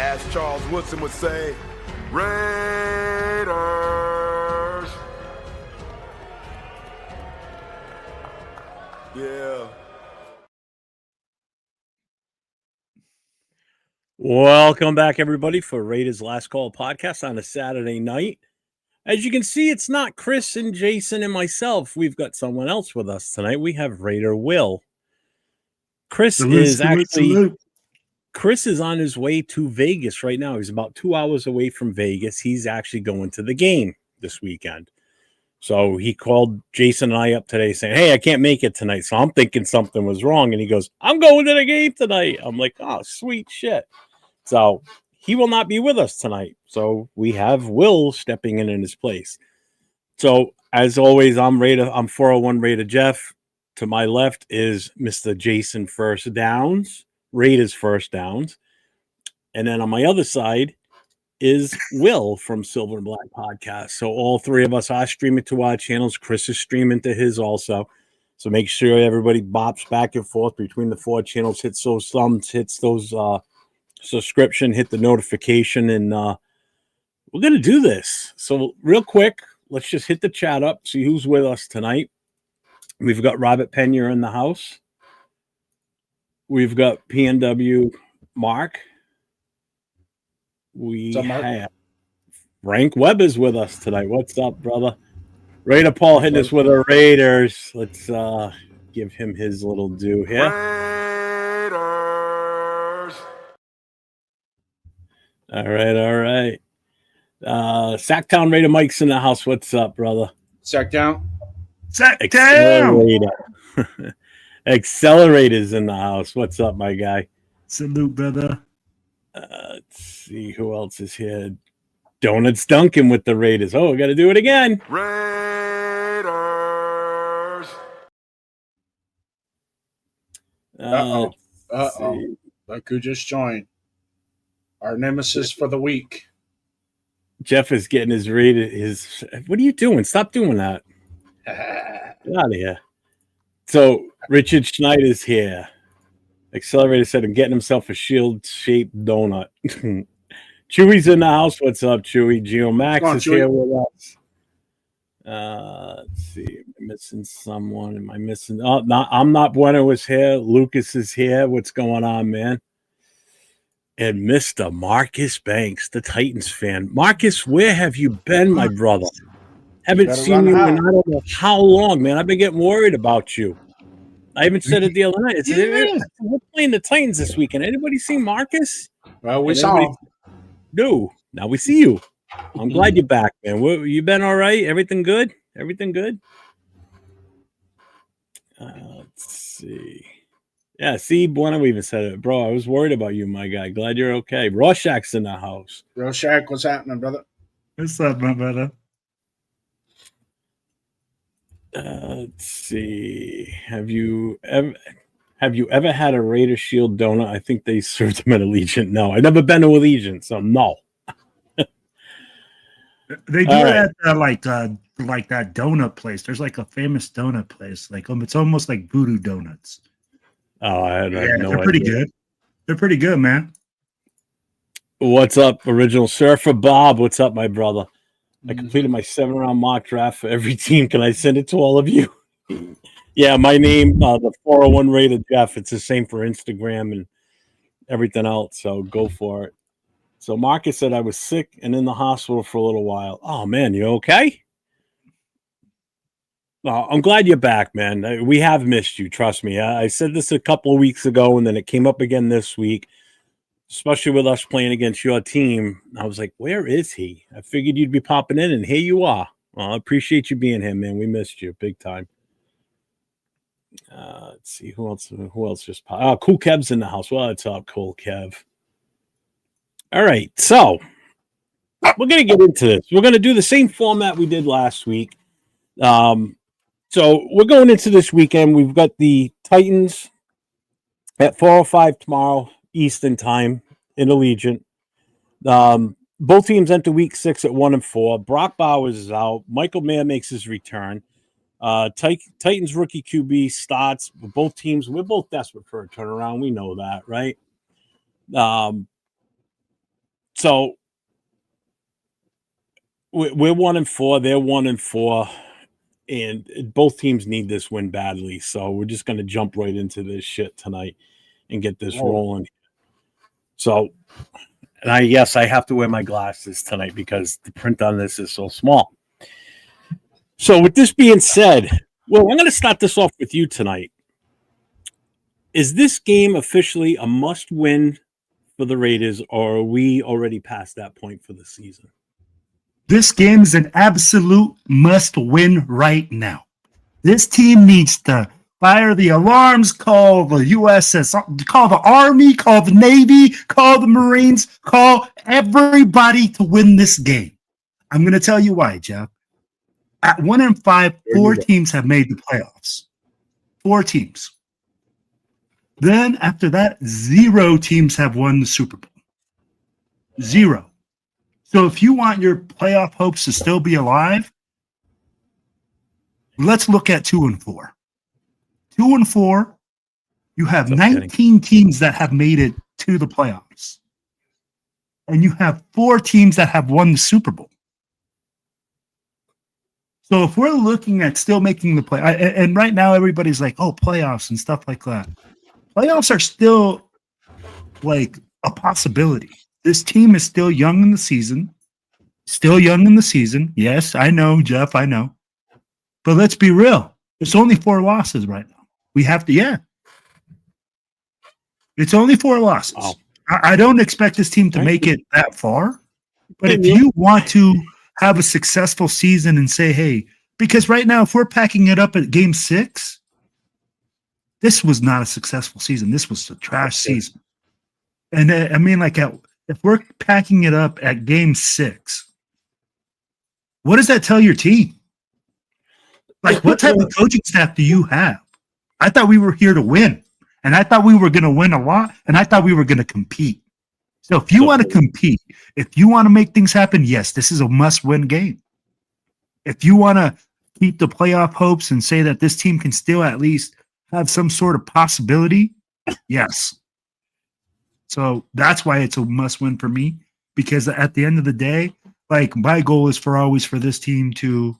As Charles Woodson would say, Raiders. Yeah. Welcome back, everybody, for Raiders Last Call podcast on a Saturday night. As you can see, it's not Chris and Jason and myself. We've got someone else with us tonight. We have Raider Will. Chris is on his way to Vegas right now. He's about 2 hours away from Vegas. He's actually going to the game this weekend. So he called Jason and I up today saying, hey, I can't make it tonight. So I'm thinking something was wrong. And he goes, I'm going to the game tonight. I'm like, oh, sweet shit. So he will not be with us tonight. So we have Will stepping in his place. So as always, I'm 401 Raider Jeff. To my left is Mr. Jason 1st Downs, Raiders1st Downs. And then on my other side is Will from Silver and Black Podcast. So all three of us are streaming to our channels. Chris is streaming to his also. So make sure everybody bops back and forth between the four channels, hits those thumbs, hits those subscription, hit the notification, and we're going to do this. So real quick, let's just hit the chat up, see who's with us tonight. We've got Robert Pena in the house. We've got PNW Mark. We have Frank Webb is with us tonight. What's up, brother? Raider Paul hitting us with the Raiders. Let's give him his little due here. Raiders. All right. Sacktown Raider Mike's in the house. What's up, brother? Sacktown. Accelerator's in the house. What's up, my guy? Salute, brother. Let's see who else is here. Donuts Duncan with the Raiders. Oh, we got to do it again. Raiders. Look who just joined. Our nemesis for the week. Jeff is getting his Raider. What are you doing? Stop doing that. Get out of here. So Richard Schneider's here. Accelerator said I'm getting himself a shield-shaped donut. Chewy's in the house. What's up, Chewy? Geno Max is Chewy. Here with us. Let's see. Am I missing someone? Am I missing? Oh, no, I'm not. Bueno was here. Lucas is here. What's going on, man? And Mr. Marcus Banks, the Titans fan. Marcus, where have you been, my brother? Haven't seen you in I don't know how long, man. I've been getting worried about you. I even said it the other night. We're playing the Titans this weekend. Anybody see Marcus? Well, we saw him. No. Now we see you. I'm glad you're back, man. You been all right? Everything good? Everything good? Let's see. Yeah, see, Bueno even said it. Bro, I was worried about you, my guy. Glad you're okay. Rorschach's in the house. Rorschach, what's happening, brother? What's up, my brother? Let's see. Have you ever had a Raider Shield donut? I think they served them at Allegiant. No, I've never been to Allegiant, so no. They do that like that donut place. There's like a famous donut place. Like it's almost like Voodoo Donuts. Oh, I had no idea. They're pretty good. They're pretty good, man. What's up, Original Surfer Bob? What's up, my brother? I completed my 7-round mock draft for every team. Can I send it to all of you? Yeah, my name, the 401 Raider Jeff. It's the same for Instagram and everything else. So go for it. So Marcus said I was sick and in the hospital for a little while. Oh man, you okay? I'm glad you're back, man. We have missed you. Trust me. I said this a couple of weeks ago, and then it came up again this week. Especially with us playing against your team. I was like, where is he? I figured you'd be popping in, and here you are. Well, I appreciate you being here, man. We missed you big time. Let's see. Who else just popped? Oh, Cool Kev's in the house. What's up, Cool Kev? All right. So we're going to get into this. We're going to do the same format we did last week. So we're going into this weekend. We've got the Titans at 4:05 tomorrow Eastern time in Allegiant. Both teams enter week 6 at 1-4. Brock Bowers is out. Michael Mayer makes his return. Titans rookie QB starts. Both teams, we're both desperate for a turnaround. We know that, right? So we're 1-4. They're 1-4, and both teams need this win badly. So we're just going to jump right into this shit tonight and get this rolling. So, and I have to wear my glasses tonight because the print on this is so small. So with this being said, well, I'm going to start this off with you tonight. Is this game officially a must-win for the Raiders, or are we already past that point for the season? This game is an absolute must-win right now. This team needs to fire the alarms, call the USS, call the Army, call the Navy, call the Marines, call everybody to win this game. I'm going to tell you why, Jeff. At 1-5, 4 teams have made the playoffs. 4 teams. Then after that, 0 teams have won the Super Bowl. 0. So if you want your playoff hopes to still be alive, let's look at 2-4. 2-4, you have 19 teams that have made it to the playoffs. And you have 4 teams that have won the Super Bowl. So if we're looking at still making the play, and right now everybody's like, oh, playoffs and stuff like that. Playoffs are still like a possibility. This team is still young in the season. Still young in the season. Yes, I know, Jeff, I know. But let's be real. It's only 4 losses right now. We have to, It's only 4 losses. Oh. I don't expect this team to make it that far. But if you want to have a successful season and say, hey, because right now, if we're packing it up at game 6, this was not a successful season. This was a trash season. And I mean, like, if we're packing it up at game 6, what does that tell your team? Like, what type of coaching staff do you have? I thought we were here to win, and I thought we were going to win a lot, and I thought we were going to compete. So if you want to compete, if you want to make things happen, yes, this is a must-win game. If you want to keep the playoff hopes and say that this team can still at least have some sort of possibility, yes. So that's why it's a must-win for me, because at the end of the day, like, my goal is always for this team to,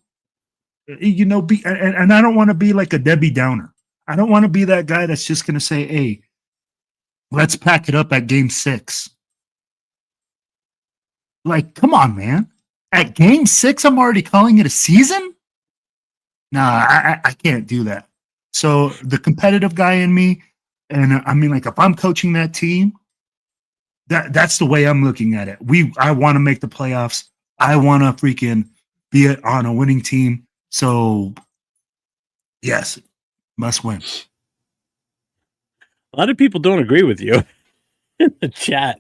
be, and I don't want to be like a Debbie Downer. I don't want to be that guy that's just going to say, hey, let's pack it up at game 6. Like, come on, man. At game 6, I'm already calling it a season? Nah, I can't do that. So the competitive guy in me, and I mean, like, if I'm coaching that team, that's the way I'm looking at it. I want to make the playoffs. I want to freaking be on a winning team. So, yes, must win. A lot of people don't agree with you in the chat.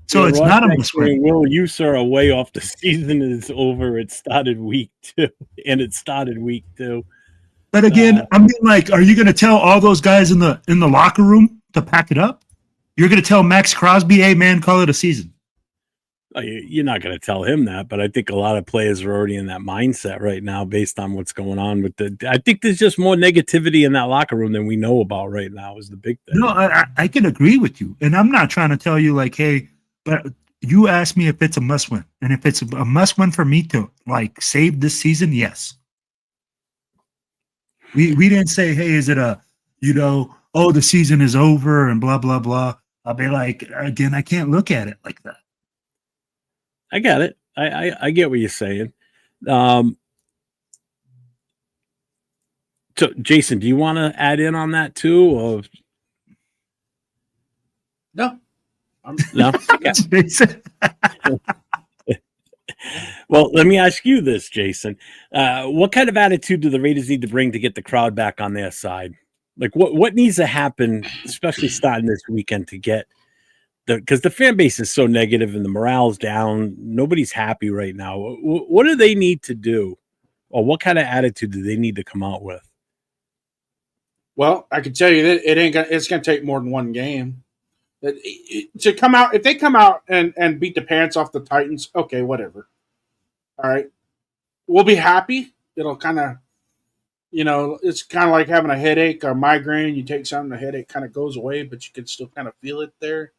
So it's not a must win. Will, you, sir, are way off. The season is over. It started week 2, and it started week 2. But again, I mean, like, are you going to tell all those guys in the locker room to pack it up? You're going to tell Max Crosby, hey, man, call it a season. You're not going to tell him that, but I think a lot of players are already in that mindset right now based on what's going on with I think there's just more negativity in that locker room than we know about right now is the big thing. No, I can agree with you. And I'm not trying to tell you, like, hey, but you asked me if it's a must-win. And if it's a must-win for me to, like, save this season, yes. We didn't say, hey, is it a, the season is over and blah, blah, blah. I'll be like, again, I can't look at it like that. I get it. I get what you're saying. So, Jason, do you want to add in on that too? Or no? No? Well, let me ask you this, Jason. What kind of attitude do the Raiders need to bring to get the crowd back on their side? Like, what needs to happen, especially starting this weekend, to get because the fan base is so negative and the morale's down. Nobody's happy right now. What do they need to do, or what kind of attitude do they need to come out with? Well, I can tell you that it's gonna take more than one game to come out. If they come out and beat the pants off the Titans, okay, whatever. All right, we'll be happy. It'll kind of, it's kind of like having a headache or migraine. You take something, the headache kind of goes away, but you can still kind of feel it there.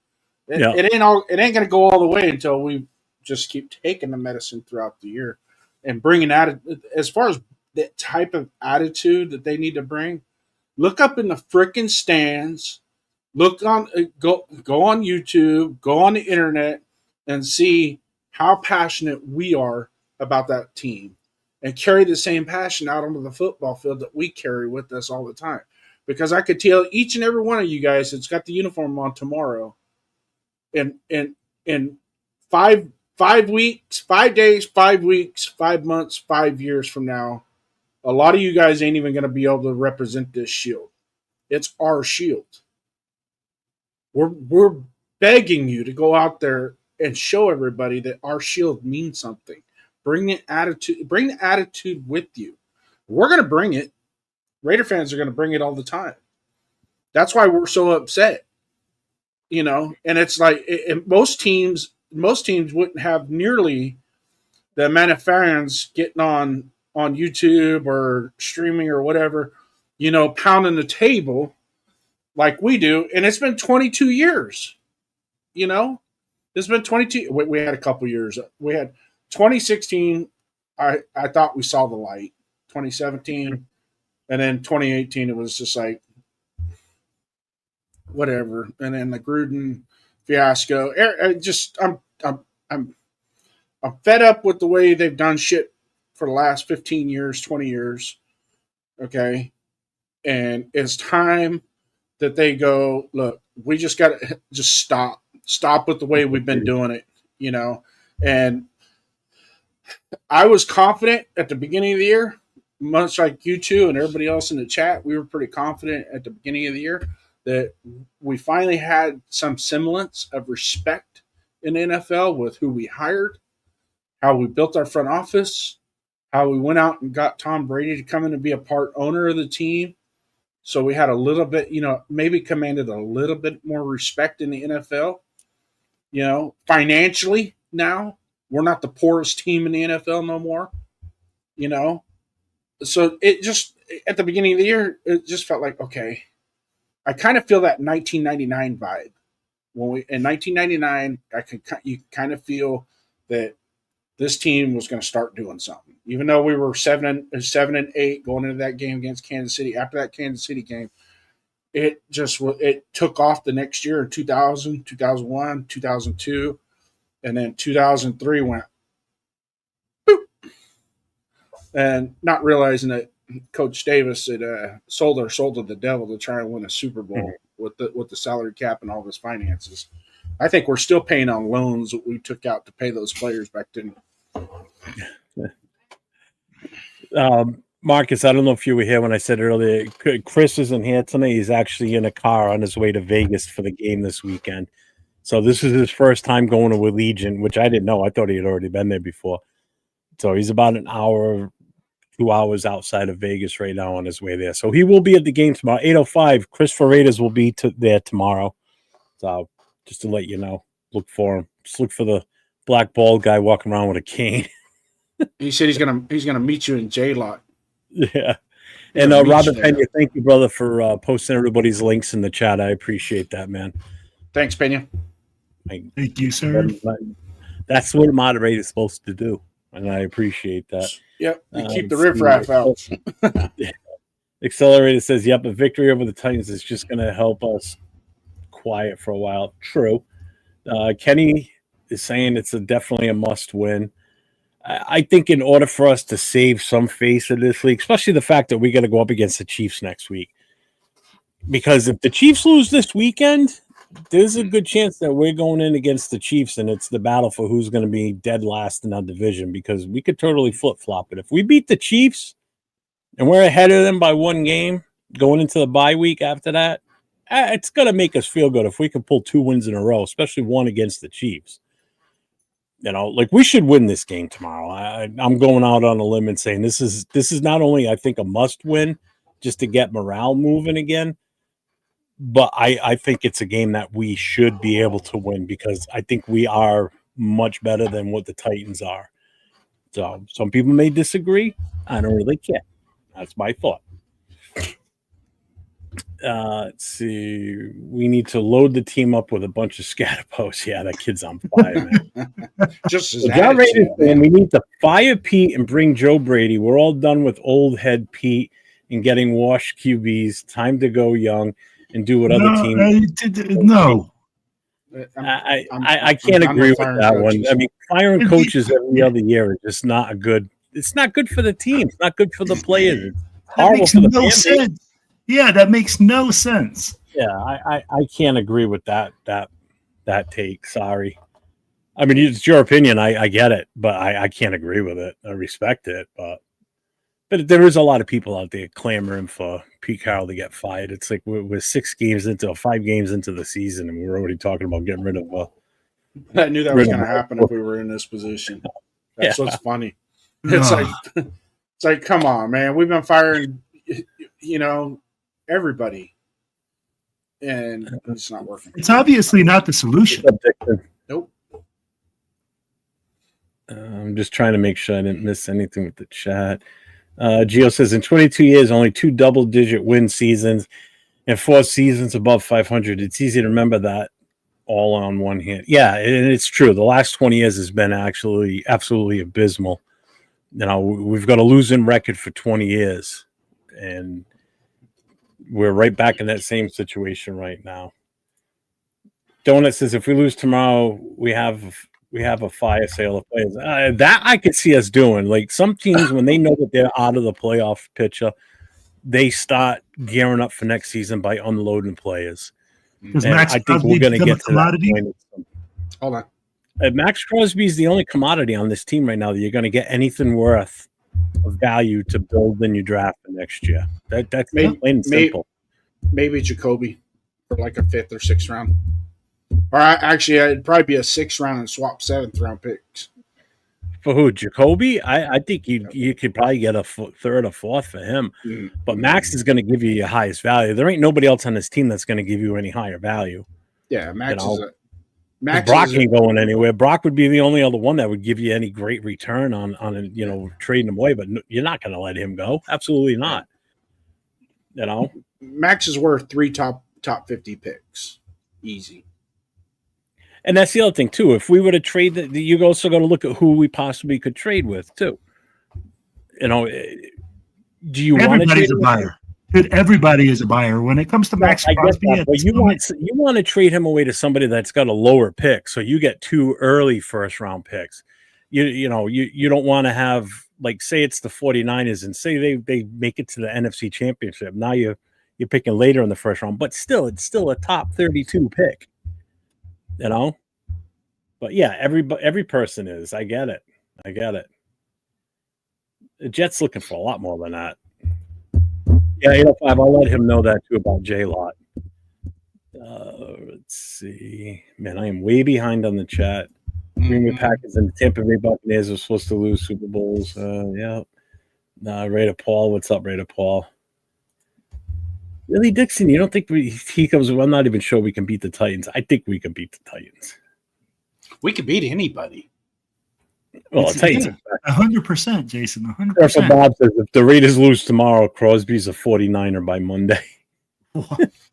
It ain't going to go all the way until we just keep taking the medicine throughout the year and bringing as far as the type of attitude that they need to bring. Look up in the frickin' stands. Look on go on YouTube, go on the internet, and see how passionate we are about that team, and carry the same passion out onto the football field that we carry with us all the time. Because I could tell each and every one of you guys that's got the uniform on tomorrow, in 5 weeks, 5 days, 5 weeks, 5 months, 5 years from now, a lot of you guys ain't even going to be able to represent this shield. It's our shield. We're begging you to go out there and show everybody that our shield means something. Bring the attitude with you. We're going to bring it. Raider fans are going to bring it all the time. That's why we're so upset. And it's like most teams wouldn't have nearly the amount of fans getting on YouTube or streaming or whatever, pounding the table like we do. And it's been 22 years, it's been 22. We had a couple years. We had 2016. I thought we saw the light. 2017, and then 2018, it was just like whatever. And then the Gruden fiasco. I'm fed up with the way they've done shit for the last 15 years, 20 years. Okay. And it's time that they go, look, we just got to just stop with the way we've been doing it, and I was confident at the beginning of the year, much like you two and everybody else in the chat. We were pretty confident at the beginning of the year that we finally had some semblance of respect in the NFL with who we hired, how we built our front office, how we went out and got Tom Brady to come in and be a part owner of the team. So we had a little bit, maybe commanded a little bit more respect in the NFL. Financially now, we're not the poorest team in the NFL no more. So it just, at the beginning of the year, it just felt like, okay, I kind of feel that 1999 vibe. In 1999, you kind of feel that this team was going to start doing something. Even though we were 7-8 going into that game against Kansas City, after that Kansas City game, it took off the next year in 2000, 2001, 2002, and then 2003 went boop. And not realizing that Coach Davis had sold our soul to the devil to try and win a Super Bowl with the salary cap and all his finances. I think we're still paying on loans that we took out to pay those players back then. Marcus, I don't know if you were here when I said earlier, Chris isn't here tonight. He's actually in a car on his way to Vegas for the game this weekend. So this is his first time going to Allegiant, which I didn't know. I thought he had already been there before. So he's about an hour, 2 hours outside of Vegas right now on his way there. So he will be at the game tomorrow. 8:05, Chris for Raiders will be there tomorrow. So just to let you know, look for him. Just look for the black bald guy walking around with a cane. He said he's gonna meet you in J-Lot. Yeah. And Robert Pena, thank you, brother, for posting everybody's links in the chat. I appreciate that, man. Thanks, Pena. Thank you, sir. That's what a moderator is supposed to do, and I appreciate that. Yep, keep the riffraff out. Accelerator says, yep, a victory over the Titans is just going to help us quiet for a while. True. Kenny is saying it's definitely a must win. I think in order for us to save some face in this league, especially the fact that we got to go up against the Chiefs next week, because if the Chiefs lose this weekend, there's a good chance that we're going in against the Chiefs, and it's the battle for who's going to be dead last in our division, because we could totally flip-flop it. If we beat the Chiefs and we're ahead of them by one game going into the bye week after that, it's going to make us feel good if we can pull 2 wins in a row, especially one against the Chiefs. Like we should win this game tomorrow. I'm going out on a limb and saying this is not only, I think, a must win just to get morale moving again, but I think it's a game that we should be able to win, because I think we are much better than what the Titans are. So some people may disagree. I don't really care. That's my thought. Let's see. We need to load the team up with a bunch of scatter posts. Yeah, that kid's on fire, man. Just as John Raiders, man, we need to fire Pete and bring Joe Brady. We're all done with old head Pete and getting washed QBs. Time to go young and do what other teams. No. I can't agree with that one. I mean, firing coaches every other year is just not a good. It's not good for the team. It's not good for the players. It's horrible for the fan base. Yeah, that makes no sense. Yeah, I can't agree with that take. Sorry. I mean, it's your opinion. I get it, but I can't agree with it. I respect it, but there is a lot of people out there clamoring for Pete Carroll to get fired. It's like we're 5 games into the season, and we're already talking about getting rid of. I knew that was going to happen if we were in this position. That's what's funny. It's like, come on, man. We've been firing, everybody, and it's not working. It's obviously not the solution. Nope. I'm just trying to make sure I didn't miss anything with the chat. Gio says, in 22 years, only 2 double-digit win seasons and 4 seasons above 500. It's easy to remember that all on one hand. Yeah, and it's true. The last 20 years has been actually absolutely abysmal. We've got a losing record for 20 years, and we're right back in that same situation right now. Donut says, if we lose tomorrow, we have a fire sale of players. That I could see us doing. Like some teams, when they know that they're out of the playoff picture, they start gearing up for next season by unloading players. I think we're going to get to that point. Hold on. Max Crosby is the only commodity on this team right now that you're going to get anything worth of value to build in your draft for next year. That's plain and simple. Maybe Jakobi for like a 5th or 6th round. Or actually, it'd probably be a 6th round and swap 7th round picks. For who? Jakobi? I think you could probably get a 3rd or 4th for him. But Max is going to give you your highest value. There ain't nobody else on this team that's going to give you any higher value. Yeah, Max Brock ain't going anywhere. Brock would be the only other one that would give you any great return on trading him away. But you're not going to let him go. Absolutely not. Max is worth 3 top 50 picks. Easy. And that's the other thing, too. If we were to trade, you also got to look at who we possibly could trade with, too. Do you want to trade a buyer? Dude, everybody is a buyer. When it comes to Max Crosby, but you want to trade him away to somebody that's got a lower pick, so you get 2 early first-round picks. You don't want to have, like, say it's the 49ers, and say they make it to the NFC Championship. Now you're picking later in the first round, but still, it's still a top 32 pick. But yeah, every person is. I get it. The Jets looking for a lot more than that. Yeah, 805. I'll let him know that too about J-Lot. Let's see. Man, I am way behind on the chat. Green Bay Packers and the Tampa Bay Buccaneers are supposed to lose Super Bowls. Yeah. Raider Paul. What's up, Raider Paul? Really, Dixon, you don't think he comes? I'm not even sure we can beat the Titans. I think we can beat the Titans. We could beat anybody. Well, the Titans. 100%, Jason. 100%. Bob says if the Raiders lose tomorrow, Crosby's a 49er by Monday.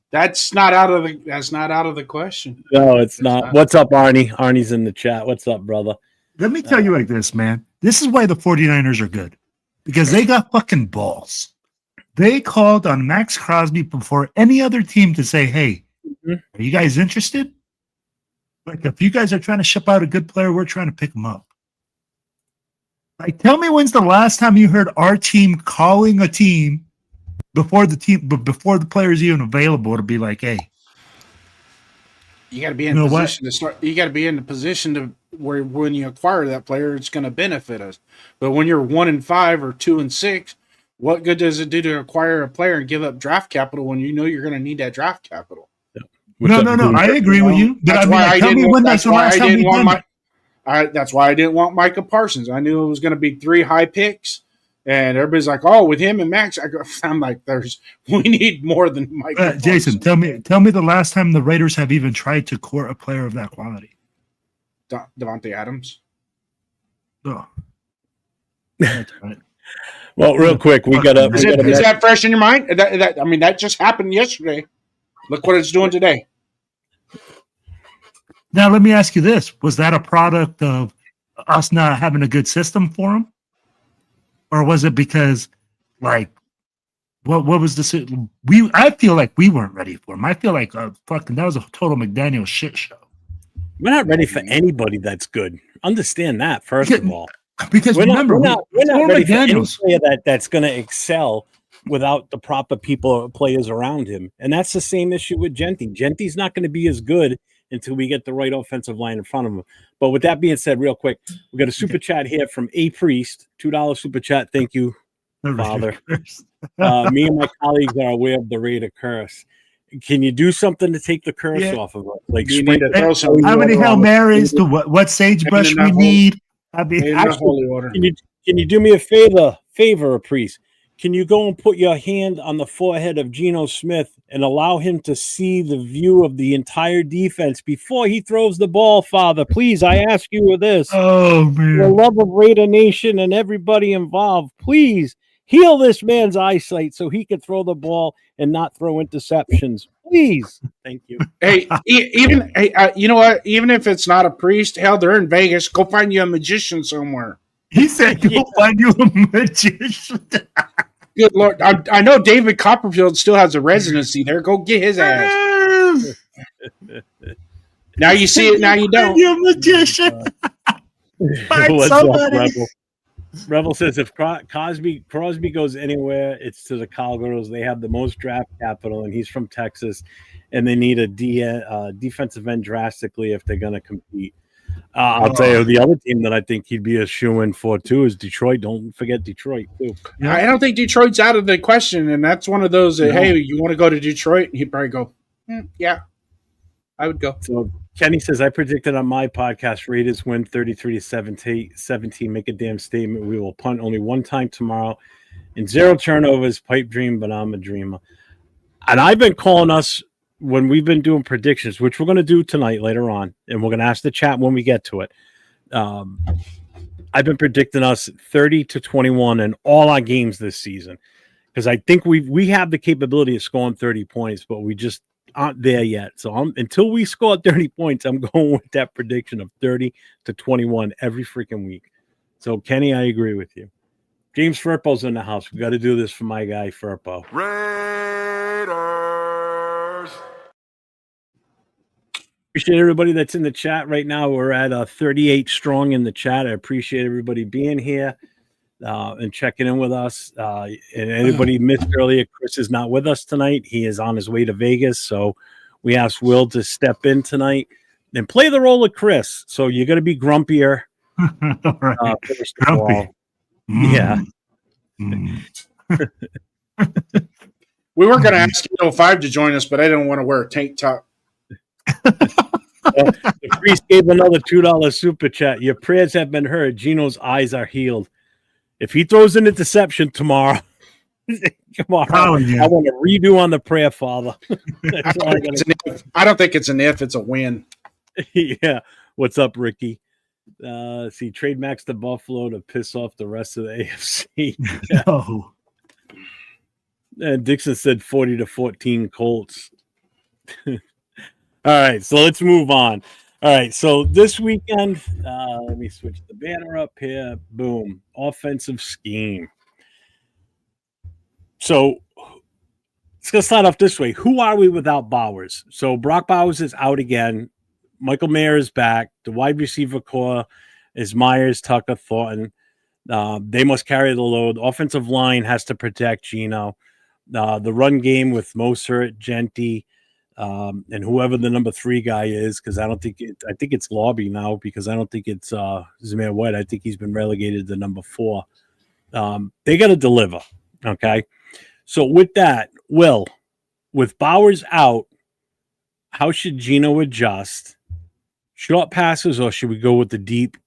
That's not out of the question. No, it's not. What's up, Arnie? Arnie's in the chat. What's up, brother? Let me tell you like this, man. This is why the 49ers are good. Because they got fucking balls. They called on Max Crosby before any other team to say, hey, are you guys interested? Like, if you guys are trying to ship out a good player, we're trying to pick him up. Like, tell me when's the last time you heard our team calling a team before the player is even available to be like, hey. You got to be in position to start. You got to be in the position to where when you acquire that player, it's going to benefit us. But when you're 1-5 or 2-6, what good does it do to acquire a player and give up draft capital when you know you're going to need that draft capital? No. I agree with you. But that's why I didn't want Micah Parsons. I knew it was going to be 3 high picks, and everybody's like, "Oh, with him and Max." I'm like, we need more than Micah. Jason, tell me the last time the Raiders have even tried to court a player of that quality. Devontae Adams. Oh, that's right. Well, real quick, we got Is that fresh in your mind? That just happened yesterday. Look what it's doing today. Now, let me ask you this. Was that a product of us not having a good system for him? Or was it because, like, what was the I feel like we weren't ready for him. I feel like that was a total McDaniel shit show. We're not ready for anybody that's good. Understand that, first of all. Because we're not ready for any McDaniels. player that's going to excel without the proper players around him. And that's the same issue with Genty. Genty's not going to be as good until we get the right offensive line in front of him. But with that being said, real quick, we got a super chat here from A Priest, $2 super chat. Thank you, Father. Me and my colleagues are aware of the Raider curse. Can you do something to take the curse off of us? Like, how many Hail Marys? What sagebrush we need? Actually, can you do me a favor, Priest? Can you go and put your hand on the forehead of Geno Smith and allow him to see the view of the entire defense before he throws the ball, Father? Please, I ask you this. Oh, man. For the love of Raider Nation and everybody involved, please heal this man's eyesight so he can throw the ball and not throw interceptions. Please. Thank you. Hey, you know what? Even if it's not a priest, hell, they're in Vegas. Go find you a magician somewhere. He said, go find you a magician. Good Lord. I know David Copperfield still has a residency there. Go get his ass. Now you see it, now you don't. You're a magician. Find What's somebody. up, Rebel? Rebel says if Crosby goes anywhere, it's to the Cowgirls. They have the most draft capital, and he's from Texas, and they need a defensive end drastically if they're going to compete. I'll tell you, the other team that I think he'd be a shoo-in for, too, is Detroit. Don't forget Detroit, too. Yeah. I don't think Detroit's out of the question, and that's one of those that, hey, you want to go to Detroit? And he'd probably go, yeah, I would go. So Kenny says, I predicted on my podcast, Raiders win 33-17, make a damn statement. We will punt only one time tomorrow and 0 turnovers, pipe dream, but I'm a dreamer. And I've been calling us when we've been doing predictions, which we're going to do tonight later on, and we're going to ask the chat when we get to it. I've been predicting us 30-21 in all our games this season because I think we have the capability of scoring 30 points, but we just aren't there yet. So until we score 30 points, I'm going with that prediction of 30-21 every freaking week. So, Kenny, I agree with you. James Firpo's in the house. We got to do this for my guy, Firpo. Raiders. Appreciate everybody that's in the chat right now. We're at 38 strong in the chat. I appreciate everybody being here and checking in with us. And anybody missed earlier, Chris is not with us tonight. He is on his way to Vegas. So we asked Will to step in tonight and play the role of Chris. So you're going to be grumpier. Right. First of all. Yeah. We were going to ask 5 to join us, but I didn't want to wear a tank top. The priest gave another $2 super chat. Your prayers have been heard. Geno's eyes are healed. If he throws an interception tomorrow, I want a redo on the prayer, Father. I don't think it's an if, it's a win. Yeah. What's up, Ricky? See, trade Max to Buffalo to piss off the rest of the AFC. No. And Dixon said 40-14 Colts. All right, so let's move on. All right, so this weekend, let me switch the banner up here. Boom, offensive scheme. So let's go start off this way. Who are we without Bowers? So Brock Bowers is out again. Michael Meyers is back. The wide receiver core is Meyers, Tucker, Thornton. They must carry the load. Offensive line has to protect Geno. The run game with Mostert, Genty, and whoever the number 3 guy is, because I think it's Lobby now, because I don't think it's Zamir White. I think he's been relegated to number 4. They got to deliver. Okay. So with that, with Bowers out, how should Geno adjust? Short passes, or should we go with the deep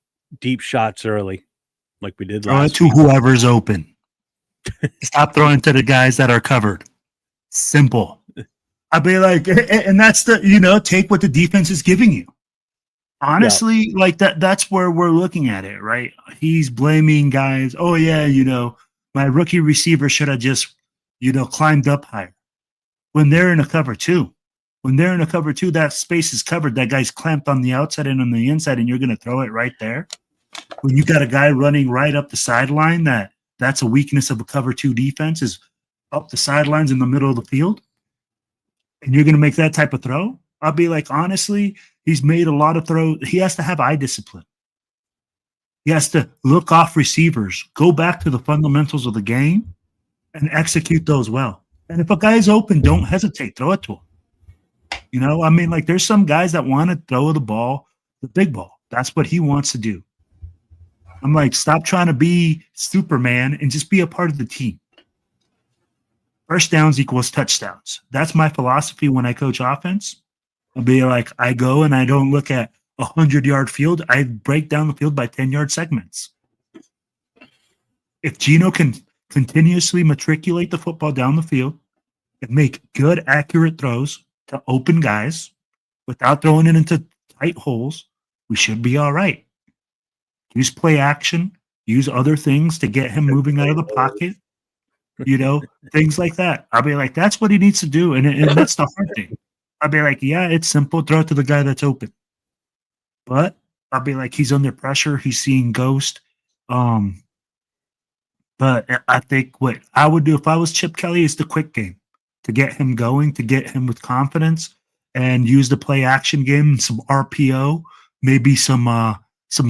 shots early, like we did last week? Throw it to whoever's open. Stop throwing to the guys that are covered. Simple. I'd be like, and that's take what the defense is giving you. Honestly, like that's where we're looking at it, right? He's blaming guys. Oh yeah, my rookie receiver should have just, climbed up higher. When they're in a cover 2, that space is covered. That guy's clamped on the outside and on the inside, and you're going to throw it right there. When you got a guy running right up the sideline, that's a weakness of a cover 2 defense, is up the sidelines in the middle of the field, and you're going to make that type of throw. I'll be like, honestly, he's made a lot of throws. He has to have eye discipline. He has to look off receivers, go back to the fundamentals of the game, and execute those well. And if a guy's open, don't hesitate. Throw it to him. There's some guys that want to throw the ball, the big ball. That's what he wants to do. I'm like, stop trying to be Superman and just be a part of the team. First downs equals touchdowns. That's my philosophy when I coach offense. I'll be like, I go and I don't look at 100-yard field. I break down the field by 10-yard segments. If Geno can continuously matriculate the football down the field and make good, accurate throws to open guys without throwing it into tight holes, we should be all right. Use play action, use other things to get him moving out of the pocket, things like that. I'll be like, that's what he needs to do. And that's the hard thing. I'll be like, yeah, it's simple. Throw it to the guy that's open. But I'll be like, he's under pressure. He's seeing ghost. But I think what I would do if I was Chip Kelly is the quick game to get him going, to get him with confidence, and use the play action game, some RPO, maybe some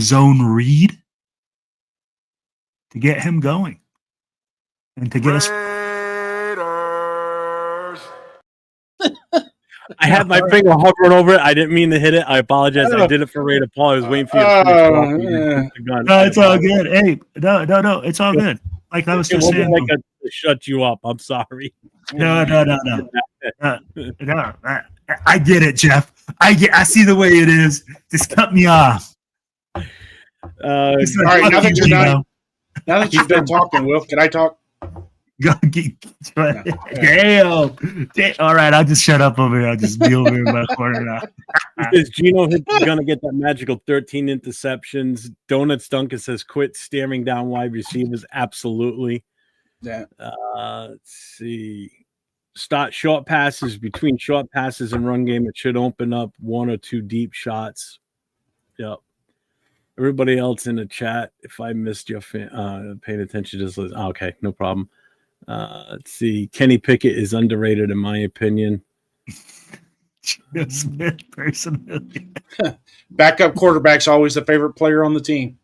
zone read to get him going and to get us. I had my finger hovering over it. I didn't mean to hit it. I apologize. I did it for Raider Paul. I was waiting for you to finish the gun. No, it's all good. Hey, no, it's all good. Like I was just saying. Like to shut you up. I'm sorry. No. I get it, Jeff. I see the way it is. Just cut me off. All right, now that you've been talking, Will, can I talk? Damn. All right, I'll just shut up over here. I'll just be over in my corner now. Is Geno going to get that magical 13 interceptions? Donuts Duncan says, quit staring down wide receivers. Absolutely. Yeah. Let's see. Start short passes. Between short passes and run game, it should open up 1 or 2 deep shots. Yep. Everybody else in the chat, if I missed your paying attention, just listen. Oh, okay, no problem. Let's see. Kenny Pickett is underrated, in my opinion. Geno Smith, personally. Backup quarterback's always the favorite player on the team.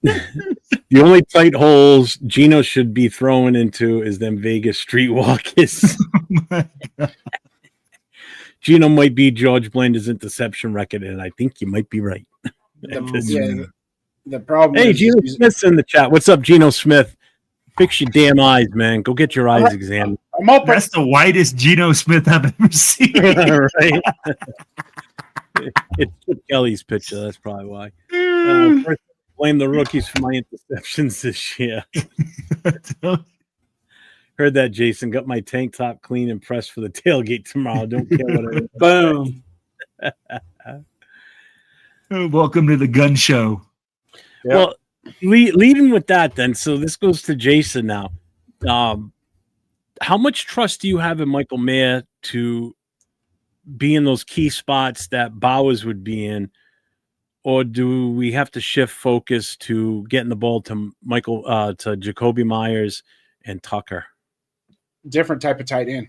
The only tight holes Geno should be throwing into is them Vegas streetwalkers. Oh my God. Geno might be George Blander's interception record, and I think you might be right. The problem Hey, is Geno Smith's in the chat. What's up, Geno Smith? Fix your damn eyes, man. Go get your eyes examined. That's the whitest Geno Smith I've ever seen. Right? It's Chip Kelly's picture. That's probably why. First, blame the rookies for my interceptions this year. Heard that, Jason. Got my tank top clean and pressed for the tailgate tomorrow. Don't care what it is. Boom. Welcome to the gun show. Yep. Well, leading with that, then. So this goes to Jason now. How much trust do you have in Michael Mayer to be in those key spots that Bowers would be in, or do we have to shift focus to getting the ball to to Jakobi Meyers and Tucker? Different type of tight end.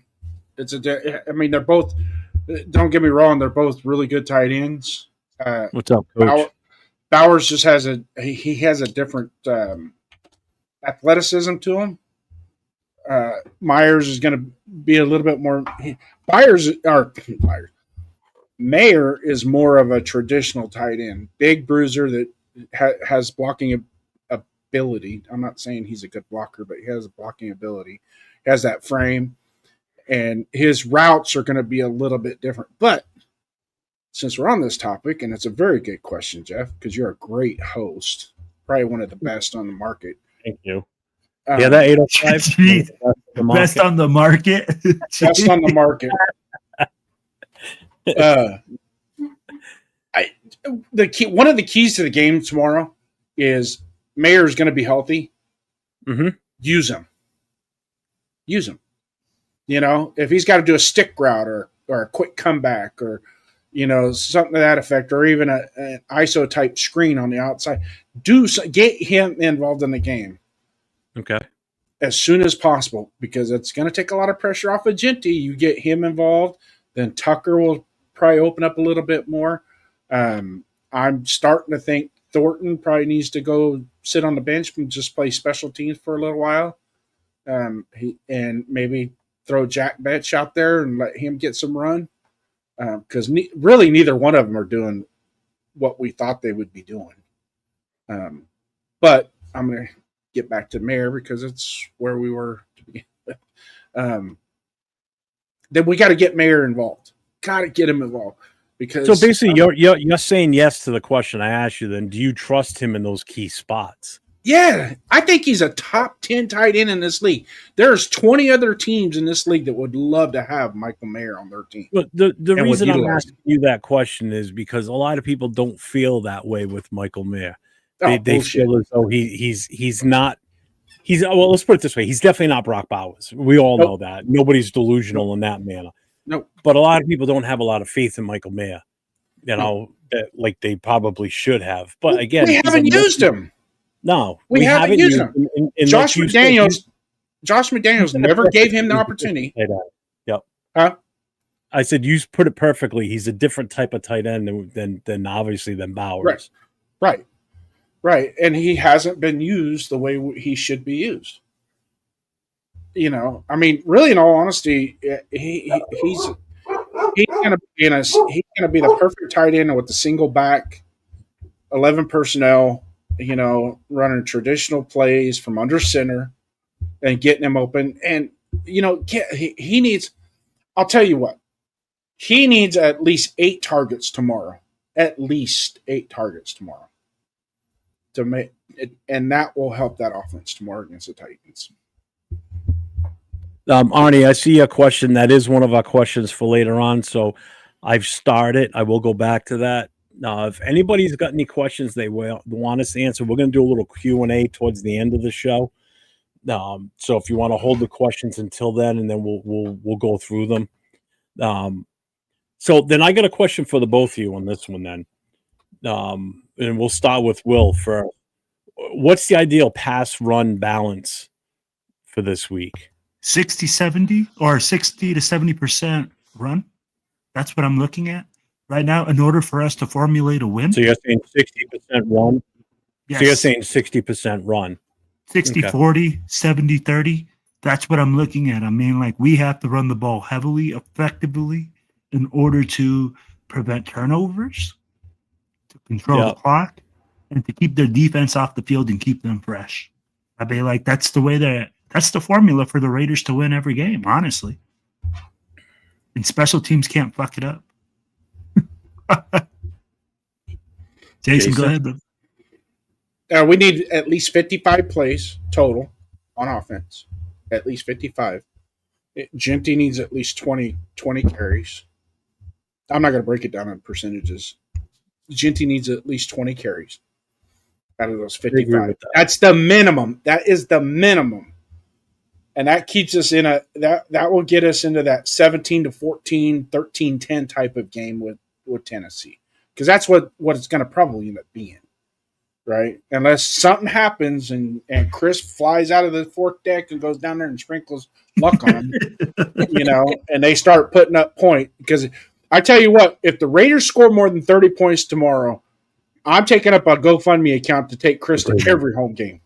They're both. Don't get me wrong; they're both really good tight ends. What's up, Coach? Bowers just has a different athleticism to him. Meyers is going to be a little bit more. Mayer is more of a traditional tight end, big bruiser that has blocking ability. I'm not saying he's a good blocker, but he has a blocking ability. He has that frame, and his routes are going to be a little bit different. But since we're on this topic, and it's a very good question, Jeff, because you're a great host, probably one of the best on the market. Thank you. Yeah, that 805. Best on the market. Best on the market. One of the keys to the game tomorrow is Mayer is going to be healthy. Mm-hmm. use him. Use him. You know, if he's got to do a stick route or a quick comeback or, you know, something to that effect, or even an ISO type screen on the outside, get him involved in the game. Okay. As soon as possible, because it's going to take a lot of pressure off of Genty. You get him involved, then Tucker will probably open up a little bit more. I'm starting to think Thornton probably needs to go sit on the bench and just play special teams for a little while. And maybe throw Jack Betch out there and let him get some run. Because really neither one of them are doing what we thought they would be doing. But I'm going to get back to Mayer because it's where we were to begin with. Then we got to get Mayer involved. Got to get him involved. Because so basically, you're saying yes to the question I asked you. Then, do you trust him in those key spots? Yeah, I think he's a top 10 tight end in this league. There's 20 other teams in this league that would love to have Michael Mayer on their team. But the reason I'm asking you that question is because a lot of people don't feel that way with Michael Mayer. They feel as though he's not. Well, let's put it this way: he's definitely not Brock Bowers. We all know that. Nobody's delusional in that manner. No, but a lot of people don't have a lot of faith in Michael Mayer. You know, like they probably should have. But again, we haven't used him. No, we haven't used him. Josh McDaniels never gave him the opportunity. Yep. Huh? I said you put it perfectly. He's a different type of tight end than obviously than Bowers. Right. And he hasn't been used the way he should be used. You know, I mean, really, in all honesty, he's going to be the perfect tight end with the single back, 11 personnel. You know, running traditional plays from under center and getting him open. And, you know, he needs – I'll tell you what. He needs at least 8 targets tomorrow. At least 8 targets tomorrow. To make it, and that will help that offense tomorrow against the Titans. Arnie, I see a question. That is one of our questions for later on. So I've started. I will go back to that. If anybody's got any questions they want us to answer, we're going to do a little Q&A towards the end of the show. So if you want to hold the questions until then, and then we'll go through them. So then I got a question for the both of you on this one then. And we'll start with Will first. What's the ideal pass-run balance for this week? 60-70 or 60 to 70% run. That's what I'm looking at right now in order for us to formulate a win. So you're saying 60% run? Yes. So you're saying 60% run. 60-40, 70-30. That's what I'm looking at. I mean, like, we have to run the ball heavily, effectively in order to prevent turnovers, to control the clock, and to keep their defense off the field and keep them fresh. I mean, like, that's the formula for the Raiders to win every game, honestly. And special teams can't fuck it up. Jason, go ahead, bro. We need at least 55 plays total on offense. At least 55. Genty needs at least 20 carries. I'm not going to break it down in percentages. Genty needs at least 20 carries out of those 55. That's the minimum. That is the minimum. And that keeps us in that will get us into that 17-14, 13-10 type of game with Tennessee. Because that's what it's going to probably end up being. Right? Unless something happens and Chris flies out of the fourth deck and goes down there and sprinkles luck on them, and they start putting up point. Because I tell you what, if the Raiders score more than 30 points tomorrow, I'm taking up a GoFundMe account to take Chris to every home game.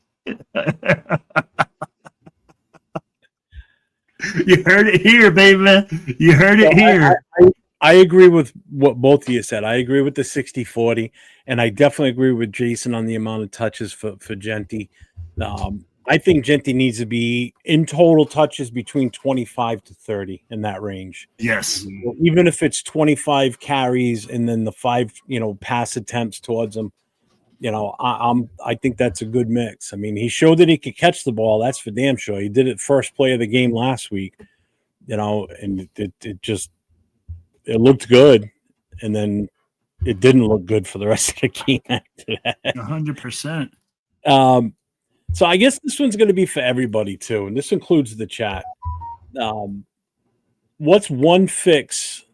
You heard it here, baby. You heard it here. I agree with what both of you said. I agree with the 60-40, and I definitely agree with Jason on the amount of touches for Genty. I think Genty needs to be in total touches between 25 to 30 in that range. Yes. Even if it's 25 carries and then the 5, pass attempts towards him, I think that's a good mix. I mean, he showed that he could catch the ball. That's for damn sure. He did it first play of the game last week, and it looked good, and then it didn't look good for the rest of the game after that. 100%. So I guess this one's going to be for everybody too, and this includes the chat. What's one fix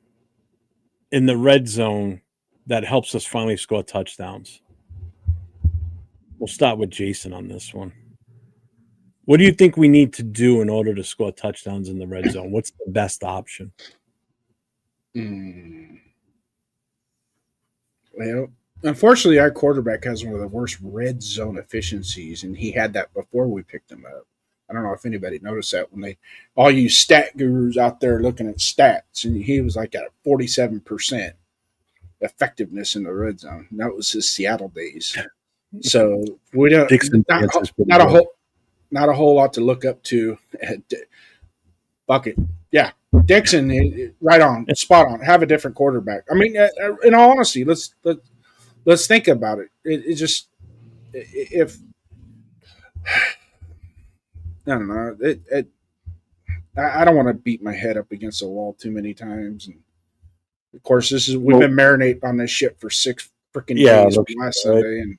in the red zone that helps us finally score touchdowns? We'll start with Jason on this one. What do you think we need to do in order to score touchdowns in the red zone? What's the best option? Well, unfortunately, our quarterback has one of the worst red zone efficiencies, and he had that before we picked him up. I don't know if anybody noticed that when all you stat gurus out there looking at stats, and he was like at 47% effectiveness in the red zone. And that was his Seattle days. So we don't not a whole lot to look up to. Bucket, yeah, Dixon, right on, spot on. Have a different quarterback. I mean, in all honesty, let's think about it. It just if I don't know. I don't want to beat my head up against the wall too many times. And of course, we've been marinating on this shit for 6 freaking days from last Sunday, and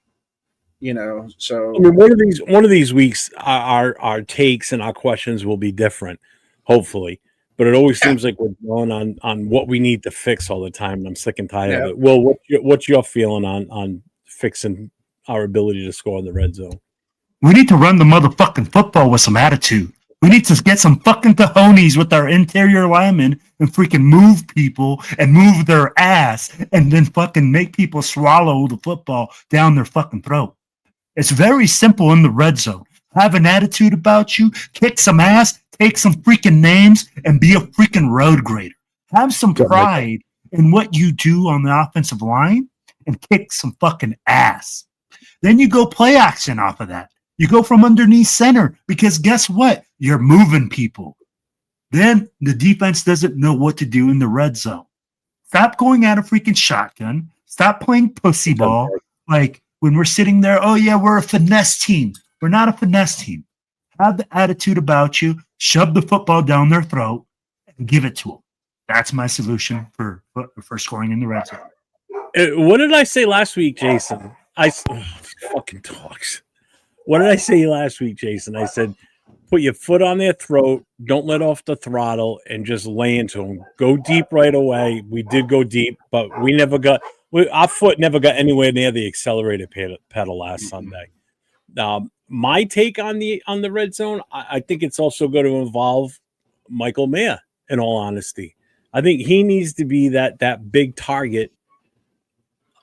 so I mean, one of these weeks, our takes and our questions will be different, hopefully. But it always seems like we're going on what we need to fix all the time, and I'm sick and tired of it. Will, what's your feeling on fixing our ability to score in the red zone? We need to run the motherfucking football with some attitude. We need to get some fucking cojones with our interior linemen and freaking move people and move their ass and then fucking make people swallow the football down their fucking throat. It's very simple in the red zone. Have an attitude about you, kick some ass, take some freaking names, and be a freaking road grader. Have some pride in what you do on the offensive line and kick some fucking ass. Then you go play action off of that. You go from underneath center because guess what? You're moving people. Then the defense doesn't know what to do in the red zone. Stop going at a freaking shotgun. Stop playing pussy ball. Like when we're sitting there, oh yeah, we're a finesse team. We're not a finesse team. Have the attitude about you. Shove the football down their throat and give it to them. That's my solution for scoring in the red zone. What did I say last week, Jason? Fucking talks. What did I say last week, Jason? I said, put your foot on their throat, don't let off the throttle, and just lay into them. Go deep right away. We did go deep, but our foot never got anywhere near the accelerated pedal last Sunday. My take on the red zone, I think it's also going to involve Michael Mayer, in all honesty. I think he needs to be that big target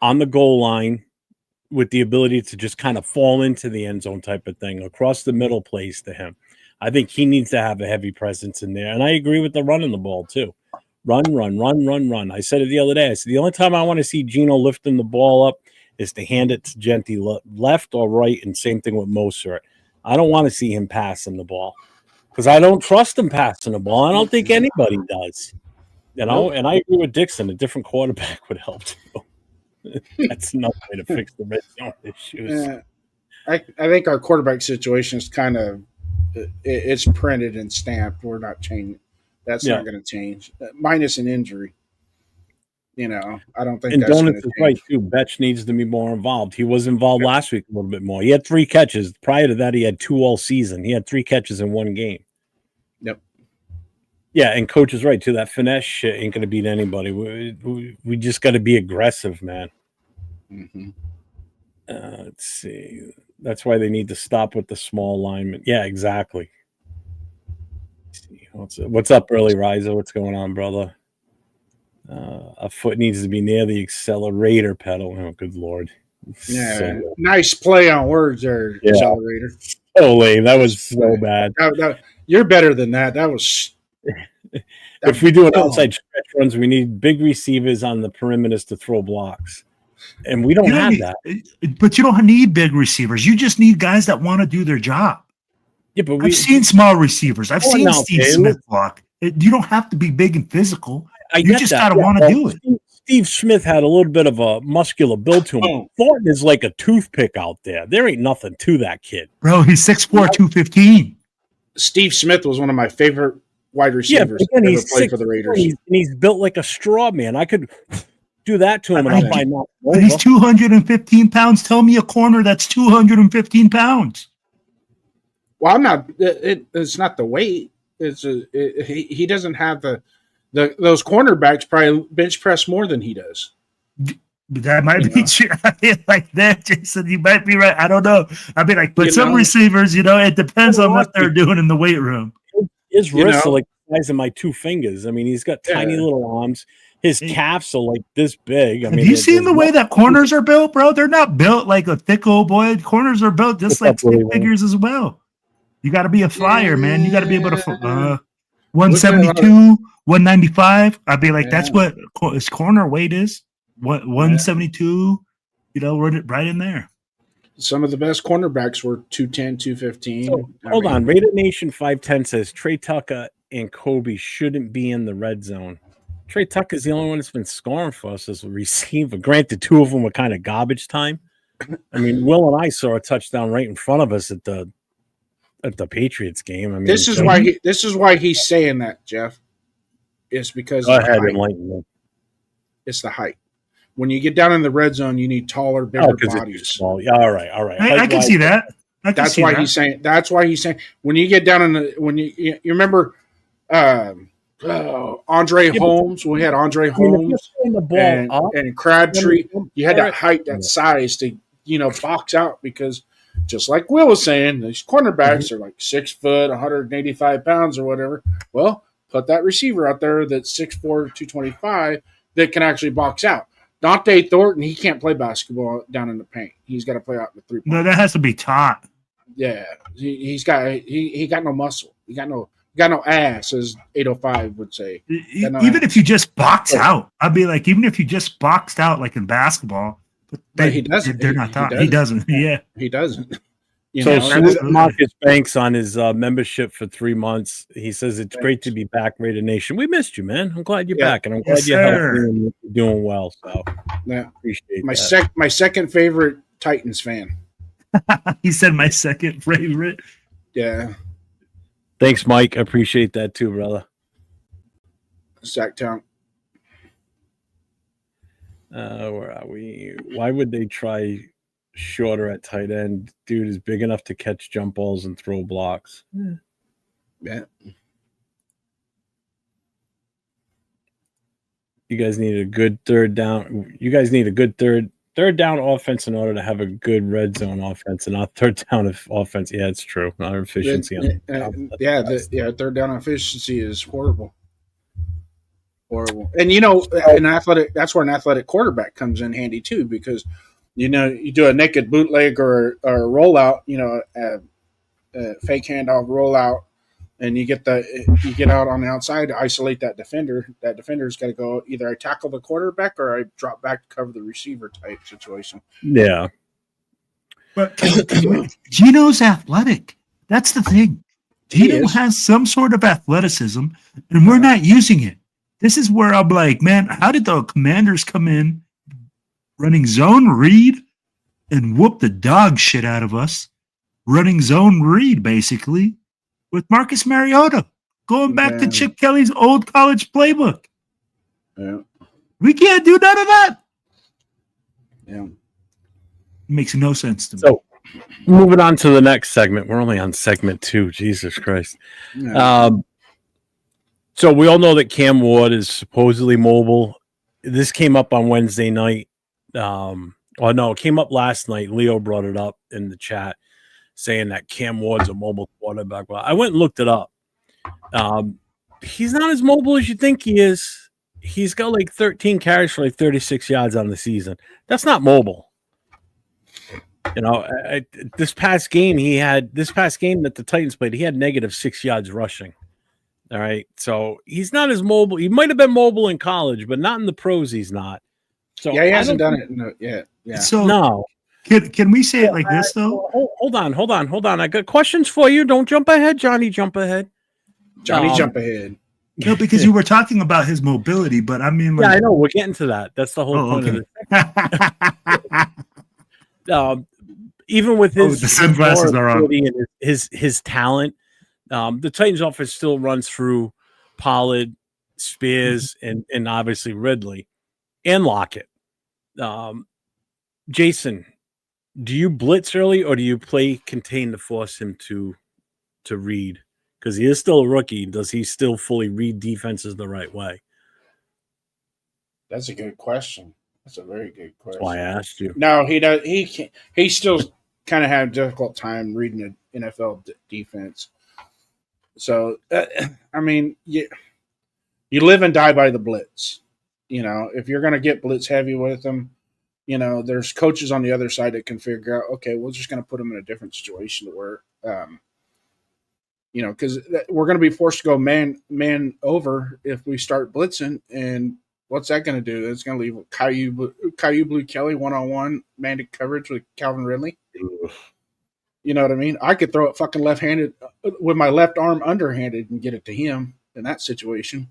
on the goal line with the ability to just kind of fall into the end zone type of thing, across the middle plays to him. I think he needs to have a heavy presence in there. And I agree with the running the ball too. Run. I said it the other day. I said the only time I want to see Geno lifting the ball up is to hand it to Genty left or right, and same thing with Mostert. I don't want to see him passing the ball because I don't trust him passing the ball. I don't think anybody does. And I agree with Dixon. A different quarterback would help too. That's another way to fix the red zone issues. I think our quarterback situation is kind of it's printed and stamped. We're not changing. That's not going to change, minus an injury. I don't think. And that's Donuts is right too. Betch needs to be more involved. He was involved last week a little bit more. He had 3 catches. Prior to that, he had 2 all season. He had 3 catches in 1 game. Yep. Yeah, and coach is right too. That finesse shit ain't going to beat anybody. We just got to be aggressive, man. Mm-hmm. Let's see. That's why they need to stop with the small linemen. Yeah, exactly. What's up, early riser? What's going on, brother? A foot needs to be near the accelerator pedal. Oh, good Lord. Yeah, so nice play on words there, accelerator. So lame. That was so bad. You're better than that. That was... If we do an outside stretch runs, we need big receivers on the perimeters to throw blocks. And we don't have that. But you don't need big receivers. You just need guys that want to do their job. Yeah, but I've seen small receivers. I've seen Steve Smith block. You don't have to be big and physical. You just got to want to do it. Steve Smith had a little bit of a muscular build to him. Thornton is like a toothpick out there. There ain't nothing to that kid. Bro, he's 6'4", 215. Steve Smith was one of my favorite wide receivers ever played for the Raiders. And he's built like a straw man. I could do that to him, and I'll find out. But he's 215 pounds. Tell me a corner that's 215 pounds. Well, I'm not. It's not the weight. He doesn't have those cornerbacks probably bench press more than he does. That might be true. I mean, like that, Jason, you might be right. I don't know. I mean, like, but some receivers, it depends on what they're doing in the weight room. His wrists are like the size of my two fingers. I mean, he's got tiny little arms. His calves are like this big. I mean, have you seen the way that corners are built, bro? They're not built like a thick old boy. Corners are built just like stick figures as well. You got to be a flyer, man. You got to be able to 172, 195. I'd be like, that's what his corner weight is. What 172, right in there. Some of the best cornerbacks were 210, 215. So, hold on. Raider Nation 510 says Trey Tucker and Kobe shouldn't be in the red zone. Trey Tucker is the only one that's been scoring for us as a receiver. Granted, two of them were kind of garbage time. I mean, Will and I saw a touchdown right in front of us at the Patriots game. I mean, this is why he's saying that, Jeff. It's because it's the height. When you get down in the red zone, you need taller, bigger bodies. Small. Yeah, all right. I can see that. That's why he's saying. That's why he's saying when you get down in the you remember Andre Holmes. We had Andre Holmes and Crabtree. You had that height, that size to box out because just like Will was saying, these cornerbacks are like 6 foot, 185 pounds or whatever. Well, put that receiver out there that's 6'4", 225 that can actually box out. Dante Thornton, he can't play basketball down in the paint. He's got to play out in the 3-point. No, that has to be taught. Yeah, he got no muscle. He got no ass, as 805 would say. Even if you just box out, I'd be like, even if you just boxed out like in basketball, but he doesn't. They're not taught. He doesn't. Yeah, he doesn't. Marcus Banks on his membership for 3 months. He says it's great to be back, Raider Nation. We missed you, man. I'm glad you're back, and I'm glad you're healthy and you're doing well. So, appreciate my second favorite Titans fan. He said my second favorite. Yeah. Thanks, Mike. I appreciate that too, brother. Sacktown. Where are we? Why would they try shorter at tight end? Dude is big enough to catch jump balls and throw blocks. Yeah. You guys need a good third down. You guys need a good third down offense in order to have a good red zone offense, and not third down offense. Yeah, it's true. Our efficiency. Third down efficiency is horrible. Horrible. And that's where an athletic quarterback comes in handy too, because you do a naked bootleg or a rollout, a fake handoff rollout, and you get out on the outside to isolate that defender. That defender's got to go either I tackle the quarterback or I drop back to cover the receiver type situation. Yeah. But Geno's athletic. That's the thing. Geno has some sort of athleticism, and we're not using it. This is where I'm like, man, how did the Commanders come in running zone read and whoop the dog shit out of us? Running zone read, basically, with Marcus Mariota, going back to Chip Kelly's old college playbook. Yeah. We can't do none of that. Yeah. It makes no sense to me. So, moving on to the next segment. We're only on segment 2. Jesus Christ. Yeah. So we all know that Cam Ward is supposedly mobile. This came up on Wednesday night. It came up last night. Leo brought it up in the chat, saying that Cam Ward's a mobile quarterback. Well, I went and looked it up. He's not as mobile as you think he is. He's got like 13 carries for like 36 yards on the season. That's not mobile. This past game that the Titans played, he had negative 6 yards rushing. All right. So he's not as mobile. He might have been mobile in college, but not in the pros. He's not. So he hasn't done it yet. Yeah. So no. Can we say it like this though? Hold on. I got questions for you. Don't jump ahead, Johnny. Jump ahead. Jump ahead. No, because you were talking about his mobility, but I mean, I know we're getting to that. That's the whole point of it. Even with his the sunglasses are on. And his talent, the Titans offense still runs through Pollard, Spears, and obviously Ridley and Lockett. Jason, do you blitz early or do you play contain to force him to to read? Because he is still a rookie. Does he still fully read defenses the right way? That's a good question. That's a very good question. That's why I asked you. No, he does. He still kind of had a difficult time reading an NFL defense. So, I mean, you live and die by the blitz. If you're going to get blitz heavy with them, there's coaches on the other side that can figure out, okay, we're just going to put them in a different situation where, because we're going to be forced to go man over if we start blitzing. And what's that going to do? It's going to leave Caillou Blue Kelly one-on-one man coverage with Calvin Ridley. Ugh. You know what I mean? I could throw it fucking left-handed with my left arm underhanded and get it to him in that situation.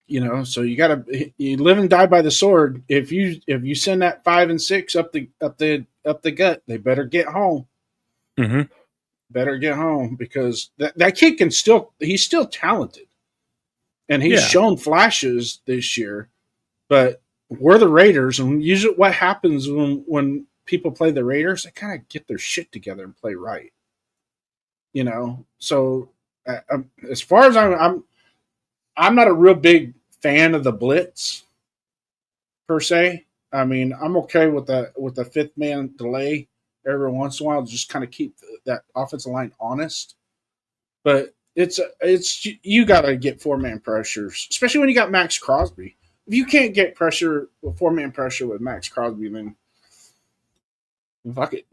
So you live and die by the sword. If you send that 5 and 6 up the gut, they better get home. Mm-hmm. Better get home, because that kid he's still talented, and he's shown flashes this year. But we're the Raiders, and usually what happens when people play the Raiders, they kind of get their shit together and play right. So as far as I'm not a real big fan of the blitz per se. I mean, I'm okay with the fifth man delay every once in a while, just kind of keep that offensive line honest. But it's you got to get 4-man pressures, especially when you got Max Crosby. If you can't get 4-man pressure with Max Crosby, then fuck it.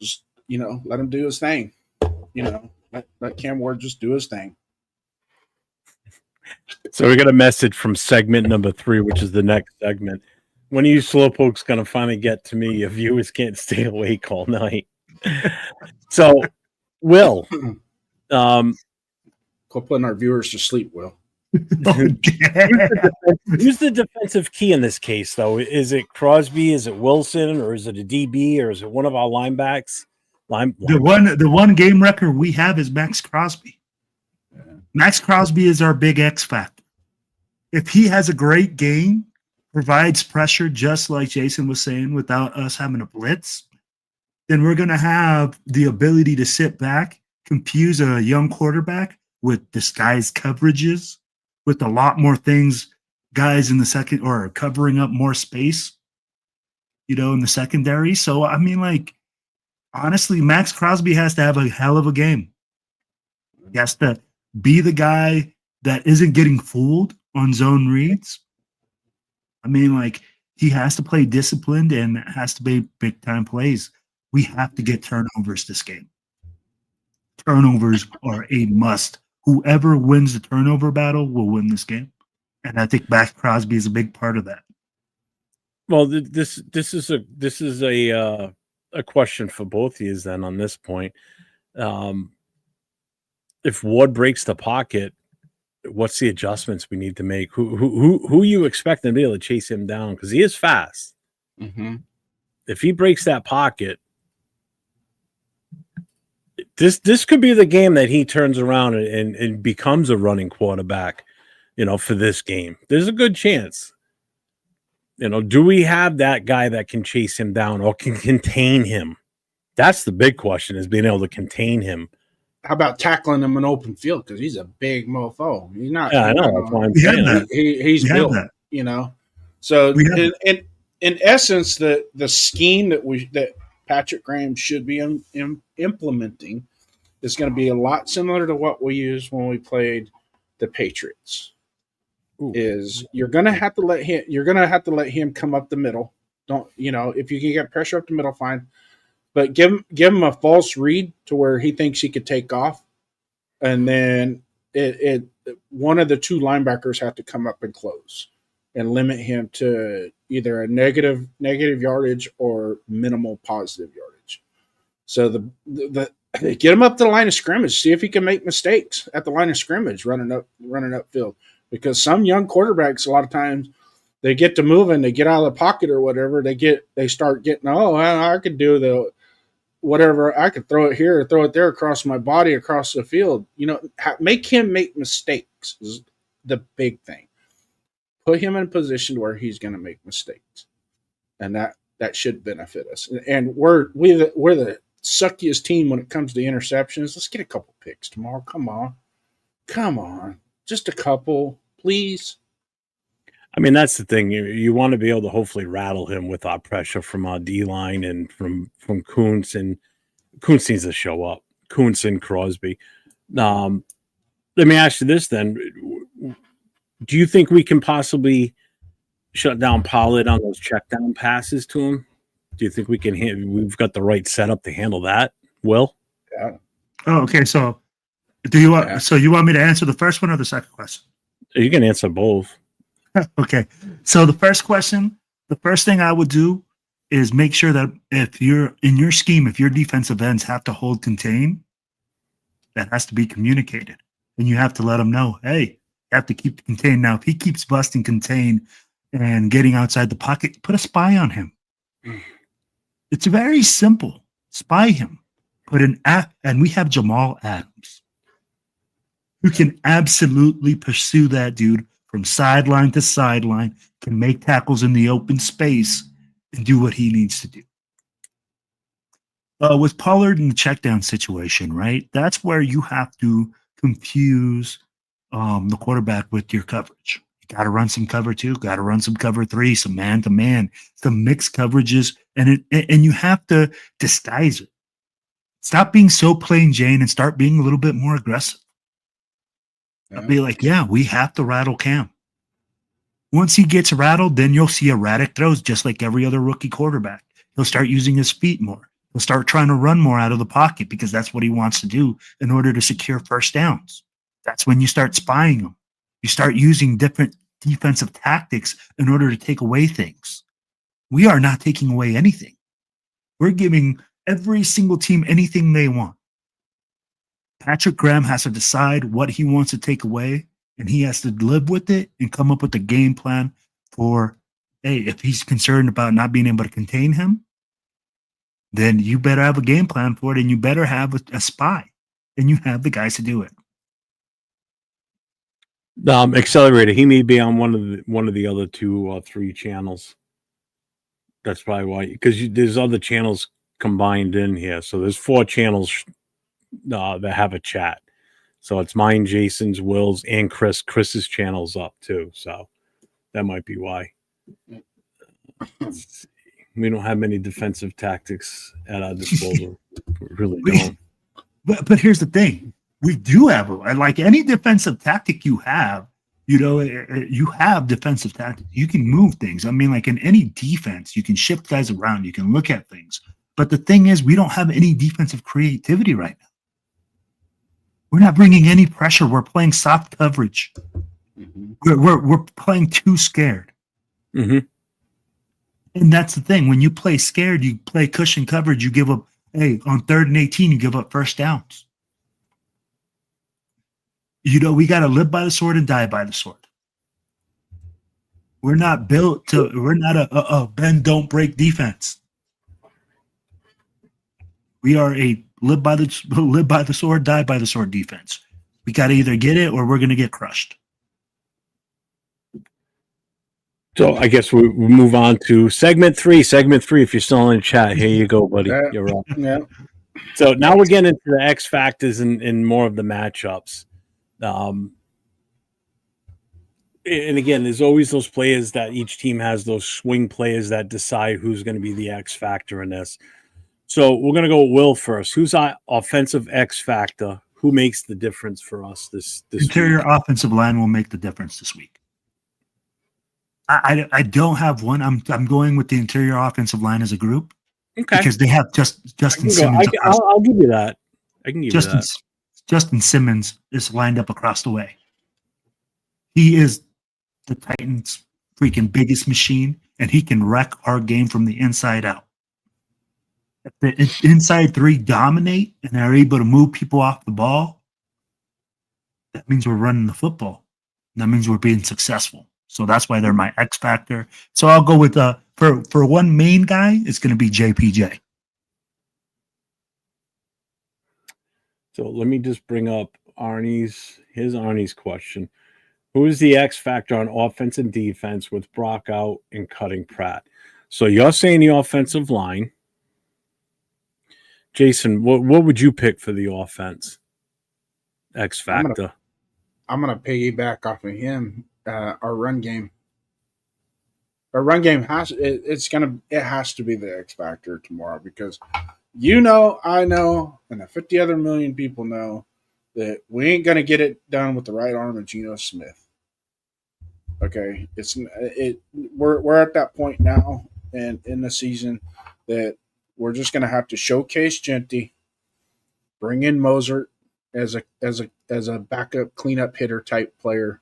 Just let him do his thing. Let Cam Ward just do his thing. So we got a message from segment number 3, which is the next segment. When are you slowpokes going to finally get to me? Your viewers can't stay awake all night. So, Will. Quit putting our viewers to sleep, Will. Who's the defensive key in this case, though? Is it Crosby? Is it Wilson? Or is it a DB? Or is it one of our linebacks? The one game record we have is Max Crosby. Yeah. Max Crosby is our big X factor. If he has a great game, provides pressure, just like Jason was saying, without us having a blitz, then we're going to have the ability to sit back, confuse a young quarterback with disguised coverages, with a lot more things, guys in the second, or covering up more space, in the secondary. So, I mean, honestly, Max Crosby has to have a hell of a game. He has to be the guy that isn't getting fooled on zone reads. I mean, he has to play disciplined and has to be big-time plays. We have to get turnovers this game. Turnovers are a must. Whoever wins the turnover battle will win this game. And I think Max Crosby is a big part of that. Well, this is a question for both of you then on this point. If Ward breaks the pocket, what's the adjustments we need to make? Who you expect to be able to chase him down? Because he is fast. Mm-hmm. If he breaks that pocket, this could be the game that he turns around and becomes a running quarterback, for this game. There's a good chance. Do we have that guy that can chase him down or can contain him? That's the big question, is being able to contain him. How about tackling him in open field? Because he's a big mofo. He's not. Yeah, I know. That's why I'm saying he's built. So in essence, the scheme that Patrick Graham should be implementing is going to be a lot similar to what we used when we played the Patriots. Ooh. Is you're going to have to let him come up the middle. Don't if you can get pressure up the middle, fine. But give him a false read to where he thinks he could take off, and then one of the two linebackers have to come up and close and limit him to either a negative yardage or minimal positive yardage. So the get him up to the line of scrimmage, see if he can make mistakes at the line of scrimmage running upfield, because some young quarterbacks a lot of times they get to moving, they get out of the pocket or whatever, they start getting, I could do the whatever, I could throw it here or throw it there across my body, across the field. Make him make mistakes is the big thing. Put him in a position where he's going to make mistakes, and that should benefit us. And we're the suckiest team when it comes to interceptions. Let's get a couple picks tomorrow. Come on, just a couple, please. I mean, that's the thing. You want to be able to hopefully rattle him with our pressure from our D line and from Kuntz, and Kuntz needs to show up. Kuntz and Crosby. Let me ask you this then: do you think we can possibly shut down Pollard on those check down passes to him? Do you think we can? We've got the right setup to handle that. Will? Yeah. Oh, okay. So, you want me to answer the first one or the second question? You can answer both. Okay. So the first question, the first thing I would do is make sure that if you're in your scheme, if your defensive ends have to hold contain, that has to be communicated. And you have to let them know, hey, you have to keep the contain. Now, if he keeps busting contain and getting outside the pocket, put a spy on him. It's very simple. Spy him. Put an app, and we have Jamal Adams, who can absolutely pursue that dude from sideline to sideline, can make tackles in the open space and do what he needs to do. With Pollard in the check down situation, right? That's where you have to confuse the quarterback with your coverage. You got to run some cover 2, got to run some cover 3, some man to man, some mixed coverages, and you have to disguise it. Stop being so plain Jane and start being a little bit more aggressive. I'll be like, yeah, we have to rattle Cam. Once he gets rattled, then you'll see erratic throws just like every other rookie quarterback. He'll start using his feet more. He'll start trying to run more out of the pocket because that's what he wants to do in order to secure first downs. That's when you start spying him. You start using different defensive tactics in order to take away things. We are not taking away anything. We're giving every single team anything they want. Patrick Graham has to decide what he wants to take away, and he has to live with it and come up with a game plan for, hey, if he's concerned about not being able to contain him, then you better have a game plan for it, and you better have a spy, and you have the guys to do it. Accelerator. He may be on one of the other 2 or 3 channels. That's probably why, because there's other channels combined in here. So there's 4 channels that have a chat. So it's mine, Jason's, Will's, and Chris. Chris's channel's up too. So that might be why. We don't have many defensive tactics at our disposal. We really don't. But here's the thing. We do have, like any defensive tactic you have, you have defensive tactics. You can move things. I mean, like in any defense, you can shift guys around. You can look at things. But the thing is, we don't have any defensive creativity right now. We're not bringing any pressure. We're playing soft coverage. Mm-hmm. We're playing too scared. Mm-hmm. And that's the thing. When you play scared, you play cushion coverage. You give up, hey, on 3rd and 18, you give up first downs. We got to live by the sword and die by the sword. We're not a bend, don't break defense. We are a live by the sword, die by the sword defense. We got to either get it or we're going to get crushed. So I guess we move on to segment 3. Segment 3, if you're still in the chat, here you go, buddy. You're up. Yeah. So now we're getting into the X factors and more of the matchups. And again, there's always those players that each team has, those swing players that decide who's going to be the X factor in this. So we're going to go with Will first. Who's our offensive X factor? Who makes the difference for us this interior week? Offensive line will make the difference this week. I don't have one. I'm going with the interior offensive line as a group. Okay. Because they have Justin Simmons. I'll give you that. I can give you that. Justin Simmons is lined up across the way. He is the Titans' freaking biggest machine, and he can wreck our game from the inside out. If the inside 3 dominate and are able to move people off the ball, that means we're running the football. That means we're being successful. So that's why they're my X factor. So I'll go with for one main guy, it's going to be JPJ. So let me just bring up Arnie's question. Who is the X factor on offense and defense with Brock out and cutting Pratt? So you're saying the offensive line. Jason, what would you pick for the offense? X factor. I'm gonna piggyback off of him. Our run game. Our run game has to be the X factor tomorrow because I know, and the 50 other million people know that we ain't gonna get it done with the right arm of Geno Smith. Okay, we're at that point now and in the season that we're just gonna have to showcase Genty, bring in Mozart as a backup cleanup hitter type player,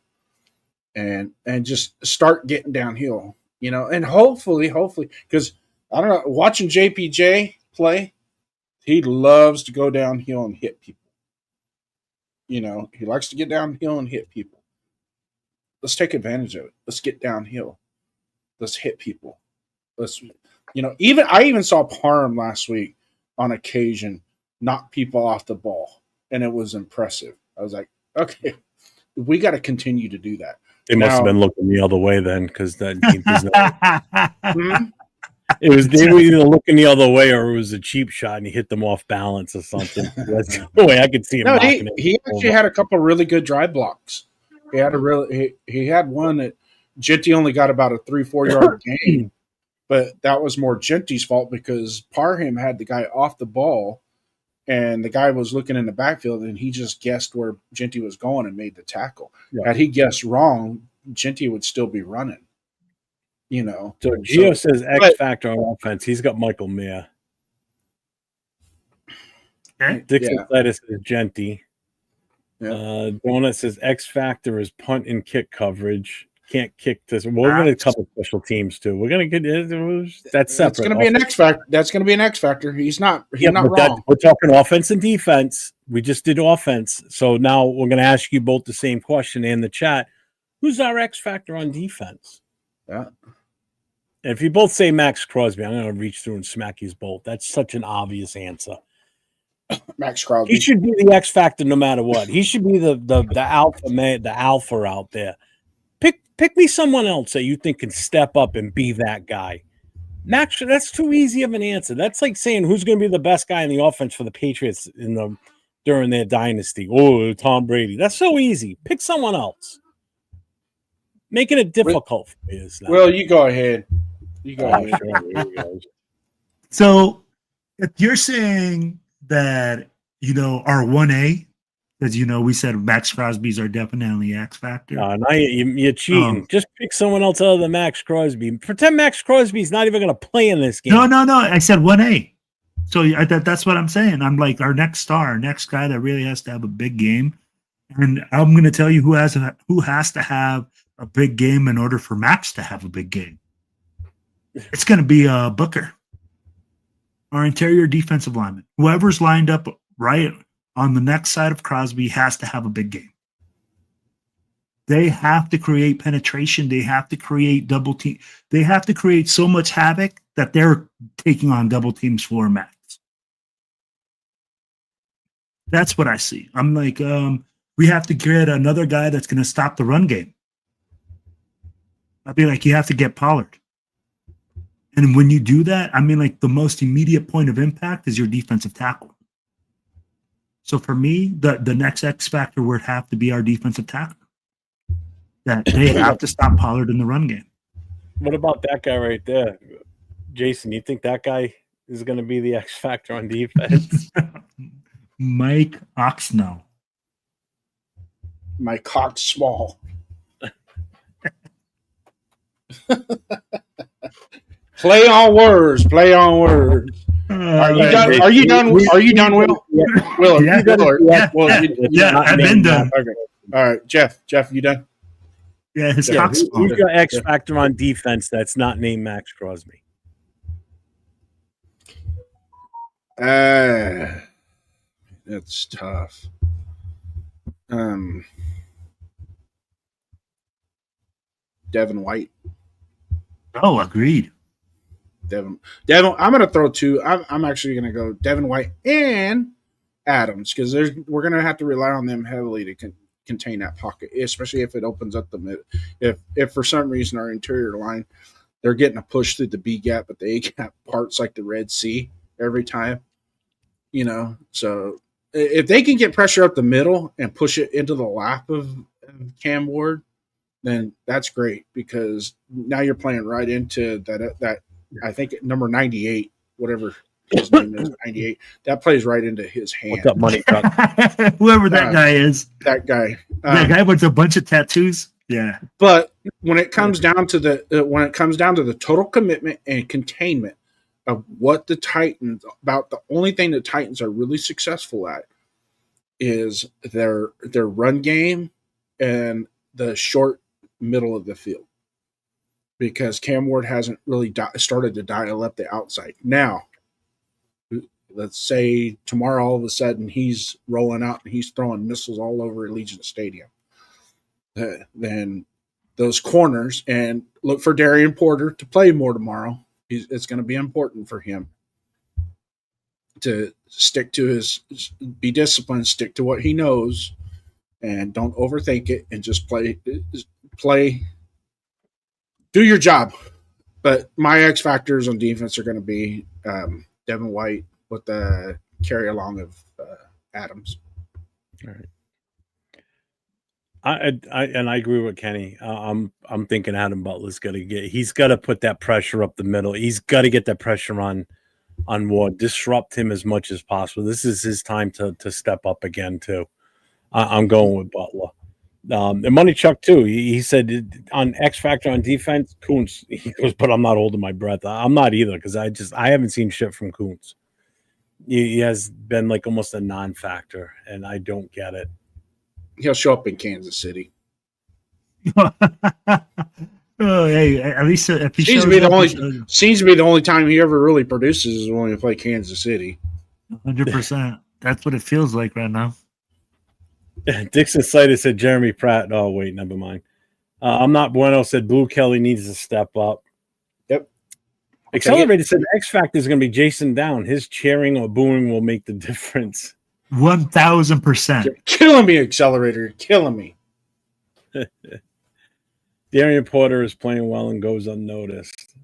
and just start getting downhill, and hopefully, because I don't know, watching JPJ play, he loves to go downhill and hit people. He likes to get downhill and hit people. Let's take advantage of it. Let's get downhill. Let's hit people. I even saw Parham last week on occasion knock people off the ball, and it was impressive. I was like, okay, we got to continue to do that. They must have been looking the other way then, because that game was not. They were either looking the other way or it was a cheap shot and he hit them off balance or something. That's the way I could see him. No, he actually had a couple of really good drive blocks. He had one that Genty only got about a 3-4 yard gain, but that was more Genty's fault because Parham had the guy off the ball and the guy was looking in the backfield and he just guessed where Genty was going and made the tackle. Yeah. Had he guessed wrong, Genty would still be running. So Gio says X factor on offense. He's got Michael Mayer. Okay. Dixon Titus is Genty. Yeah. Donut says X factor is punt and kick coverage. Can't kick this. We're going to cover special teams too. We're going to get that's separate. That's going to be an X factor. That's going to be an X factor. He's not wrong. We're talking offense and defense. We just did offense, so now we're going to ask you both the same question in the chat. Who's our X factor on defense? Yeah. And if you both say Max Crosby, I'm going to reach through and smack you both. That's such an obvious answer. Max Crosby. He should be the X factor no matter what. He should be the alpha man, the alpha out there. Pick me someone else that you think can step up and be that guy. Max, that's too easy of an answer. That's like saying who's going to be the best guy in the offense for the Patriots during their dynasty. Oh, Tom Brady. That's so easy. Pick someone else. Making it difficult for you. Well, you go ahead. So if you're saying that, our 1A, because, we said Max Crosby's are definitely X factor. Now you're cheating. Just pick someone else other than Max Crosby. Pretend Max Crosby's not even going to play in this game. No. I said 1A. So that's what I'm saying. I'm like our next star, our next guy that really has to have a big game. And I'm going to tell you who has to have a big game in order for Max to have a big game. It's going to be Booker, our interior defensive lineman. Whoever's lined up right on the next side of Crosby has to have a big game. They have to create penetration. They have to create double team. They have to create so much havoc that they're taking on double teams for Max. That's what I see. I'm like, we have to get another guy that's going to stop the run game. I'd be like, you have to get Pollard. And when you do that, the most immediate point of impact is your defensive tackle. So for me, the next X factor would have to be our defensive tackle. That they have to stop Pollard in the run game. What about that guy right there? Jason, you think that guy is going to be the X factor on defense? Mike Oxnell. My cock small. Play on words. Are you done, Will? Will, yeah, I've been done. Okay. All right, Jeff, you done? Yeah, his Who's your X factor on defense that's not named Max Crosby? It's tough. Devin White. Oh, agreed. Devin. I'm going to throw two. I'm actually going to go Devin White and Adams because we're going to have to rely on them heavily to contain that pocket, especially if it opens up the mid. If for some reason our interior line, they're getting a push through the B gap, but the A gap parts like the Red Sea every time. So if they can get pressure up the middle and push it into the lap of Cam Ward, then that's great because now you're playing right into that I think number 98, whatever his name is, 98. That plays right into his hand. What's up, money truck? Whoever that guy is. That guy. That guy with a bunch of tattoos. Yeah. But when it comes down to the total commitment and containment of what the Titans about, the only thing the Titans are really successful at is their run game and the short middle of the field, because Cam Ward hasn't really started to dial up the outside. Now, let's say tomorrow all of a sudden he's rolling out and he's throwing missiles all over Allegiant Stadium. Then those corners, and look for Darian Porter to play more tomorrow. It's going to be important for him to stick to be disciplined, stick to what he knows, and don't overthink it, and just play, do your job. But my X factors on defense are going to be Devin White with the carry along of Adams. All right. I agree with Kenny. I'm thinking Adam Butler's he's got to put that pressure up the middle. He's got to get that pressure on Ward, disrupt him as much as possible. This is his time to step up again too. I'm going with Butler. And Money Chuck too. He said on X factor on defense, Kuntz. He goes, but I'm not holding my breath. I'm not either because I haven't seen shit from Kuntz. He has been like almost a non-factor, and I don't get it. He'll show up in Kansas City. Oh, hey, at least if he seems to be the only time he ever really produces is when we play Kansas City. 100%. That's what it feels like right now. Dixon Slater said Jeremy Pratt. Oh, wait, never mind. I'm not bueno. Said Blue Kelly needs to step up. Yep. Accelerated said X Factor is going to be Jason Down. His cheering or booing will make the difference. 1,000%. You're killing me, Accelerator. You're killing me. Darian Porter is playing well and goes unnoticed.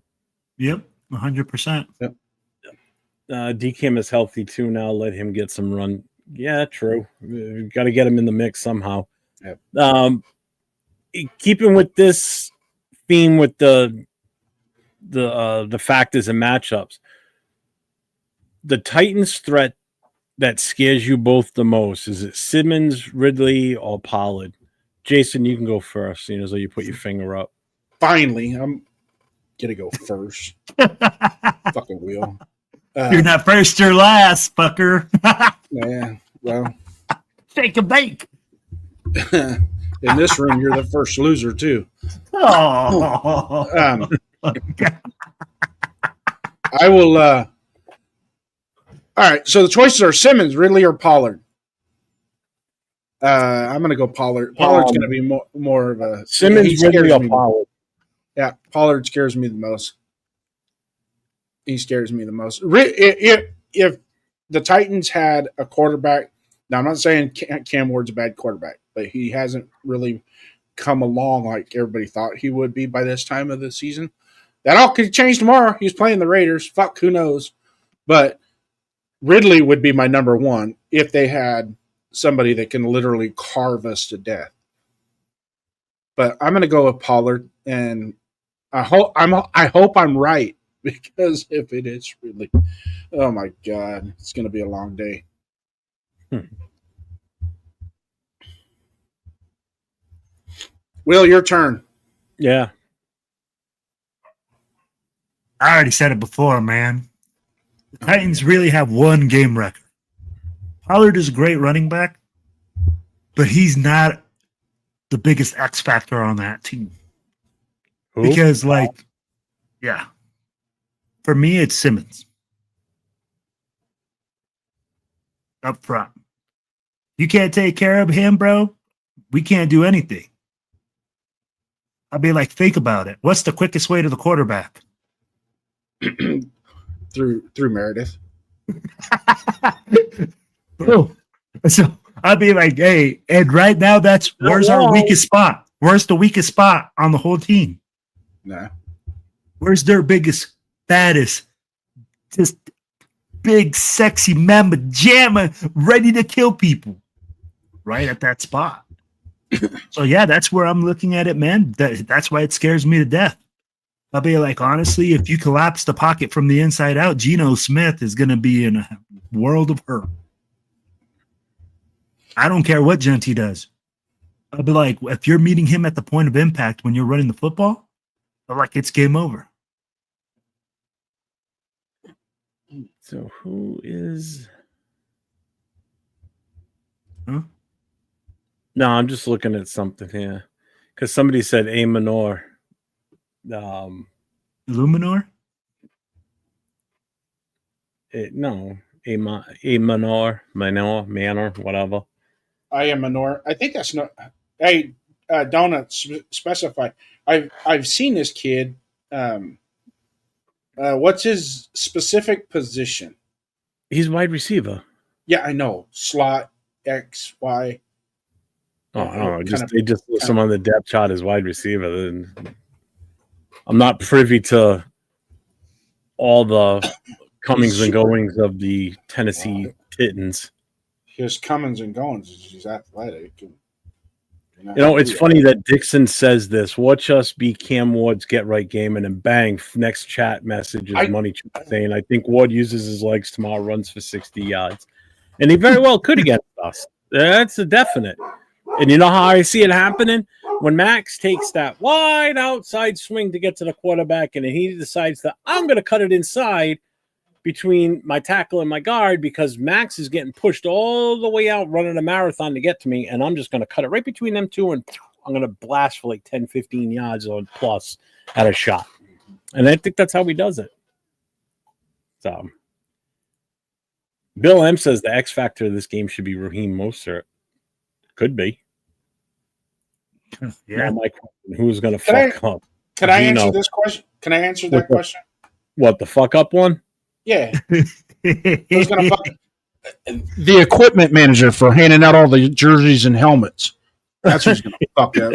Yep, 100%. Yep. DKim is healthy too now. Let him get some run. Yeah, true. Got to get him in the mix somehow. Yep. Keeping with this theme with the factors and matchups, the Titans' threat that scares you both the most, is it Simmons, Ridley, or Pollard? Jason, you can go first, as though you put your finger up. Finally, I'm gonna go first. Fucking wheel. You're not first or last, fucker. Yeah, well, take a bake. In this room, you're the first loser too. Oh, I will. All right, so the choices are Simmons, Ridley, or Pollard. I'm going to go Pollard. Pollard's going to be more of a Simmons, Ridley, or Pollard. Yeah, Pollard scares me the most. He scares me the most. If the Titans had a quarterback, now I'm not saying Cam Ward's a bad quarterback, but he hasn't really come along like everybody thought he would be by this time of the season. That all could change tomorrow. He's playing the Raiders. Fuck, who knows? But Ridley would be my number one if they had somebody that can literally carve us to death. But I'm going to go with Pollard, and I hope I'm right, because if it is Ridley, oh my God, it's going to be a long day. Will, your turn. Yeah. I already said it before, man. The Titans really have one game record. Pollard is a great running back, but he's not the biggest X factor on that team. Who? Because, for me, it's Simmons. Up front. You can't take care of him, bro. We can't do anything. I'll be like, think about it. What's the quickest way to the quarterback? through Meredith. Bro. So I'll be like, hey, and right now where's our weakest spot? Where's the weakest spot on the whole team? Nah. Where's their biggest, baddest? Just big, sexy mamba jamma ready to kill people right at that spot. So, yeah, that's where I'm looking at it, man. That's why it scares me to death. I'll be like, honestly, if you collapse the pocket from the inside out, Geno Smith is going to be in a world of hurt. I don't care what Genty does. I'll be like, if you're meeting him at the point of impact when you're running the football, I'm like, it's game over. So who is? Huh? No, I'm just looking at something here because somebody said A Minor. Luminor? No, A Minor, whatever. I am Minor. I think that's not. Hey, don't specify. I've seen this kid. What's his specific position? He's wide receiver. Yeah, I know. Slot X Y. Oh, I don't know. They just list him on the depth chart as wide receiver. I'm not privy to all the comings and goings of the Tennessee Titans. His comings and goings. He's athletic. It's funny that Dixon says this. Watch us be Cam Ward's get right game, and then bang, next chat message is Money saying, I think Ward uses his legs tomorrow, runs for 60 yards. And he very well could against us. That's a definite. And you know how I see it happening? When Max takes that wide outside swing to get to the quarterback, and then he decides that I'm going to cut it inside between my tackle and my guard because Max is getting pushed all the way out running a marathon to get to me, and I'm just going to cut it right between them two, and I'm going to blast for like 10, 15 yards or plus at a shot. And I think that's how he does it. So Bill M says the X factor of this game should be Raheem Mostert. Could be. Yeah. My question, who's going to fuck up? Can I answer this question? Can I answer that question? What, the fuck up one? Yeah. Who's going to fuck the equipment manager for handing out all the jerseys and helmets. That's who's going to fuck up.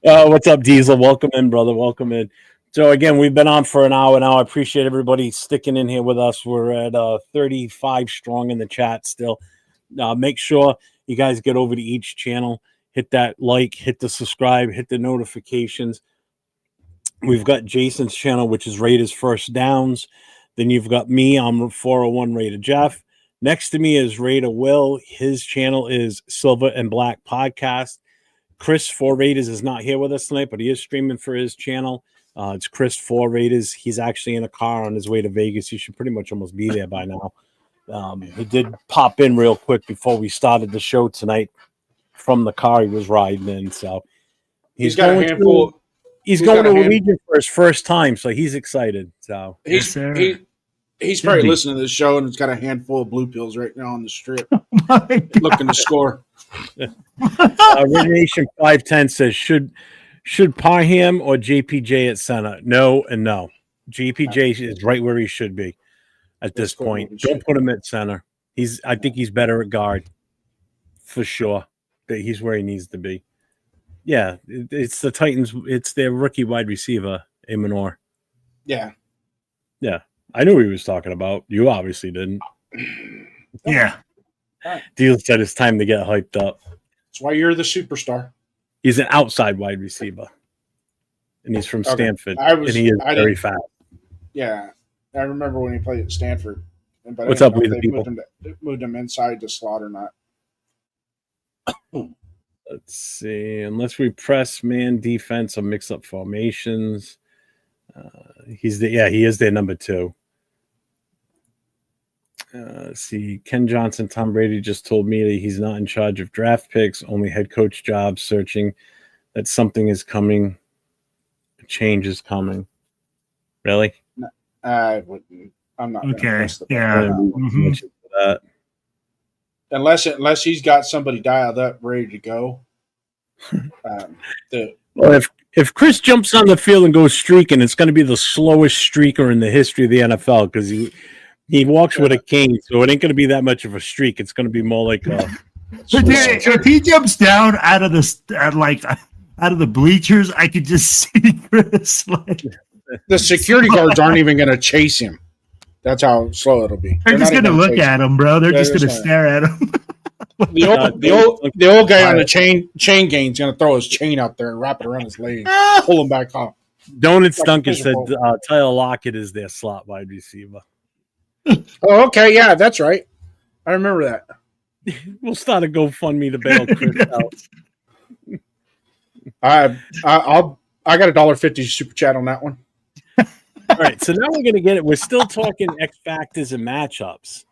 What's up, Diesel? Welcome in, brother. Welcome in. So, again, we've been on for an hour now. I appreciate everybody sticking in here with us. We're at 35 strong in the chat still. Make sure you guys get over to each channel, hit that like, hit the subscribe, hit the notifications. We've got Jason's channel, which is Raiders1st Downs. Then you've got me. I'm 401 Raider Jeff. Next to me is Raider Will. His channel is Silver and Black Podcast. Chris 4 Raiders is not here with us tonight, but he is streaming for his channel. It's Chris 4 Raiders. He's actually in a car on his way to Vegas. He should pretty much almost be there by now. He did pop in real quick before we started the show tonight from the car he was riding in. So he's got a handful. He's going to Allegiant for his first time, so he's excited. So he's probably listening to this show, and it's got a handful of blue pills right now on the strip, looking to score. Radiation 510 says should Parham or JPJ at center? No and no. JPJ is right where he should be at this point. Don't put him at center. I think he's better at guard for sure. That he's where he needs to be. Yeah, it's the Titans. It's their rookie wide receiver, A Minor. Yeah. I knew who he was talking about. You obviously didn't. Yeah. Deal said it's time to get hyped up. That's why you're the superstar. He's an outside wide receiver, and he's from Stanford, and he is very fast. Yeah, I remember when he played at Stanford. But What's up with the people? Moved him inside to slot or not. Let's see. Unless we press man defense or mix up formations, he is their number 2. Let's see. Ken Johnson, Tom Brady just told me that he's not in charge of draft picks, only head coach jobs. Searching that something is coming. A change is coming. Really? No, I wouldn't. I'm not. Okay. Yeah. That. Unless he's got somebody dialed up, ready to go. Well, if Chris jumps on the field and goes streaking, it's going to be the slowest streaker in the history of the NFL because he walks with a cane, so it ain't going to be that much of a streak. It's going to be more like a. But if he jumps down out of the bleachers, I could just see Chris. The security guards aren't even going to chase him. That's how slow it'll be. They're just not going to even look chase at him, bro. They're They're just going to just stare at him. The old guy on the chain gang's going to throw his chain out there and wrap it around his leg, pull him back off. Donut Stunker said Tyler Lockett is their slot wide receiver. Oh, okay. Yeah, that's right. I remember that. We'll start a GoFundMe to bail Chris out. I got $1.50 super chat on that one. All right, so now we're going to get it. We're still talking X factors and matchups.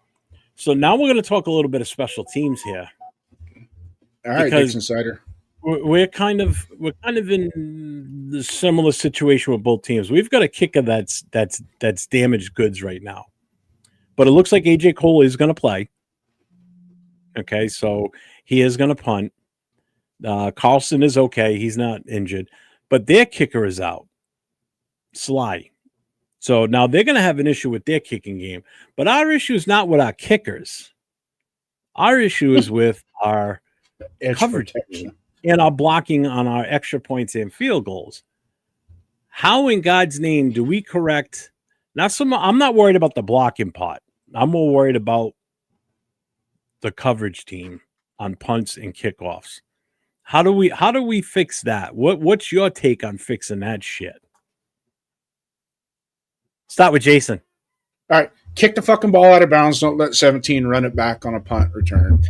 So now we're going to talk a little bit of special teams here. All right, Dixon Cider. We're kind of in the similar situation with both teams. We've got a kicker that's damaged goods right now, but it looks like AJ Cole is going to play. Okay, so he is going to punt. Carlson is okay; he's not injured, but their kicker is out. Sly. So now they're going to have an issue with their kicking game, but our issue is not with our kickers. Our issue is with our coverage team and our blocking on our extra points and field goals. How in God's name do we correct? I'm not worried about the blocking part. I'm more worried about the coverage team on punts and kickoffs. How do we fix that? What's your take on fixing that shit? Start with Jason. All right. Kick the fucking ball out of bounds. Don't let 17 run it back on a punt return.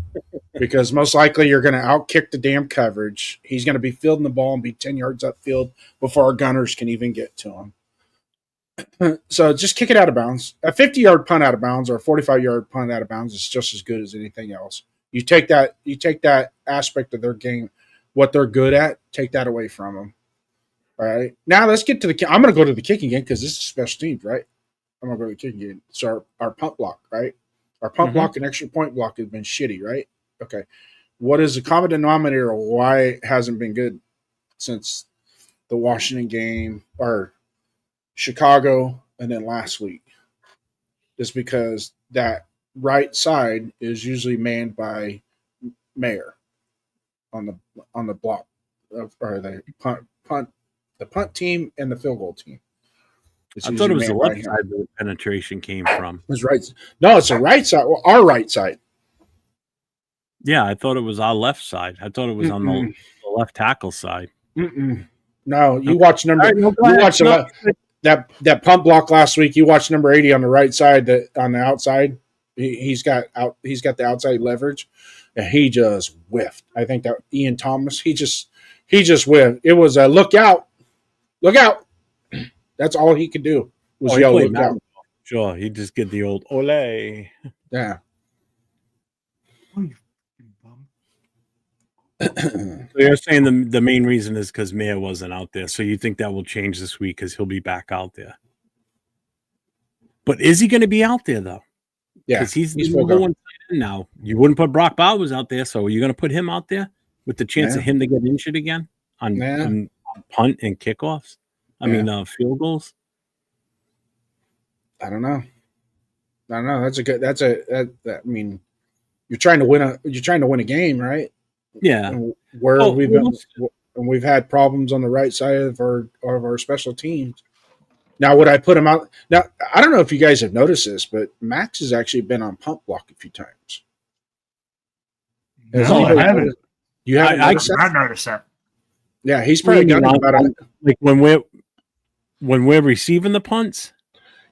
Because most likely you're going to outkick the damn coverage. He's going to be fielding the ball and be 10 yards upfield before our gunners can even get to him. So just kick it out of bounds. A 50-yard punt out of bounds or a 45-yard punt out of bounds is just as good as anything else. You take that aspect of their game, what they're good at, take that away from them. All right. Now let's get to I'm going to go to the kicking game because this is special teams, right? I'm going to go to the kicking game. So our punt block, right? Our punt block and extra point block has been shitty, right? Okay. What is the common denominator of why it hasn't been good since the Washington game or Chicago and then last week? Just because that right side is usually manned by Meyers on the block or the punt team and the field goal team. I thought it was the left side where the penetration came from. It was right. No, it's the right side. Well, our right side. Yeah, I thought it was our left side. I thought it was on the left tackle side. No, you watch that pump block last week. You watched number 80 on the right side. That on the outside, he's got the outside leverage, and he just whiffed. I think that Ian Thomas. He just whiffed. It was a look out. That's all he could do was yell look out. Sure, he'd just get the old ole. Yeah. So you're saying the main reason is because Meyers wasn't out there. So you think that will change this week because he'll be back out there. But is he going to be out there, though? Yeah. Because he's the number one tight end now. You wouldn't put Brock Bowers out there, so you're going to put him out there with the chance of him to get injured again on punt and kickoffs? I mean, field goals? I don't know. I mean, you're trying to win a game, right? Yeah. And we've had problems on the right side of our special teams. Now, would I put him out? Now, I don't know if you guys have noticed this, but Max has actually been on pump block a few times. No, I haven't. You haven't noticed that? I noticed that. Yeah, he's probably got about it. Like when we're receiving the punts?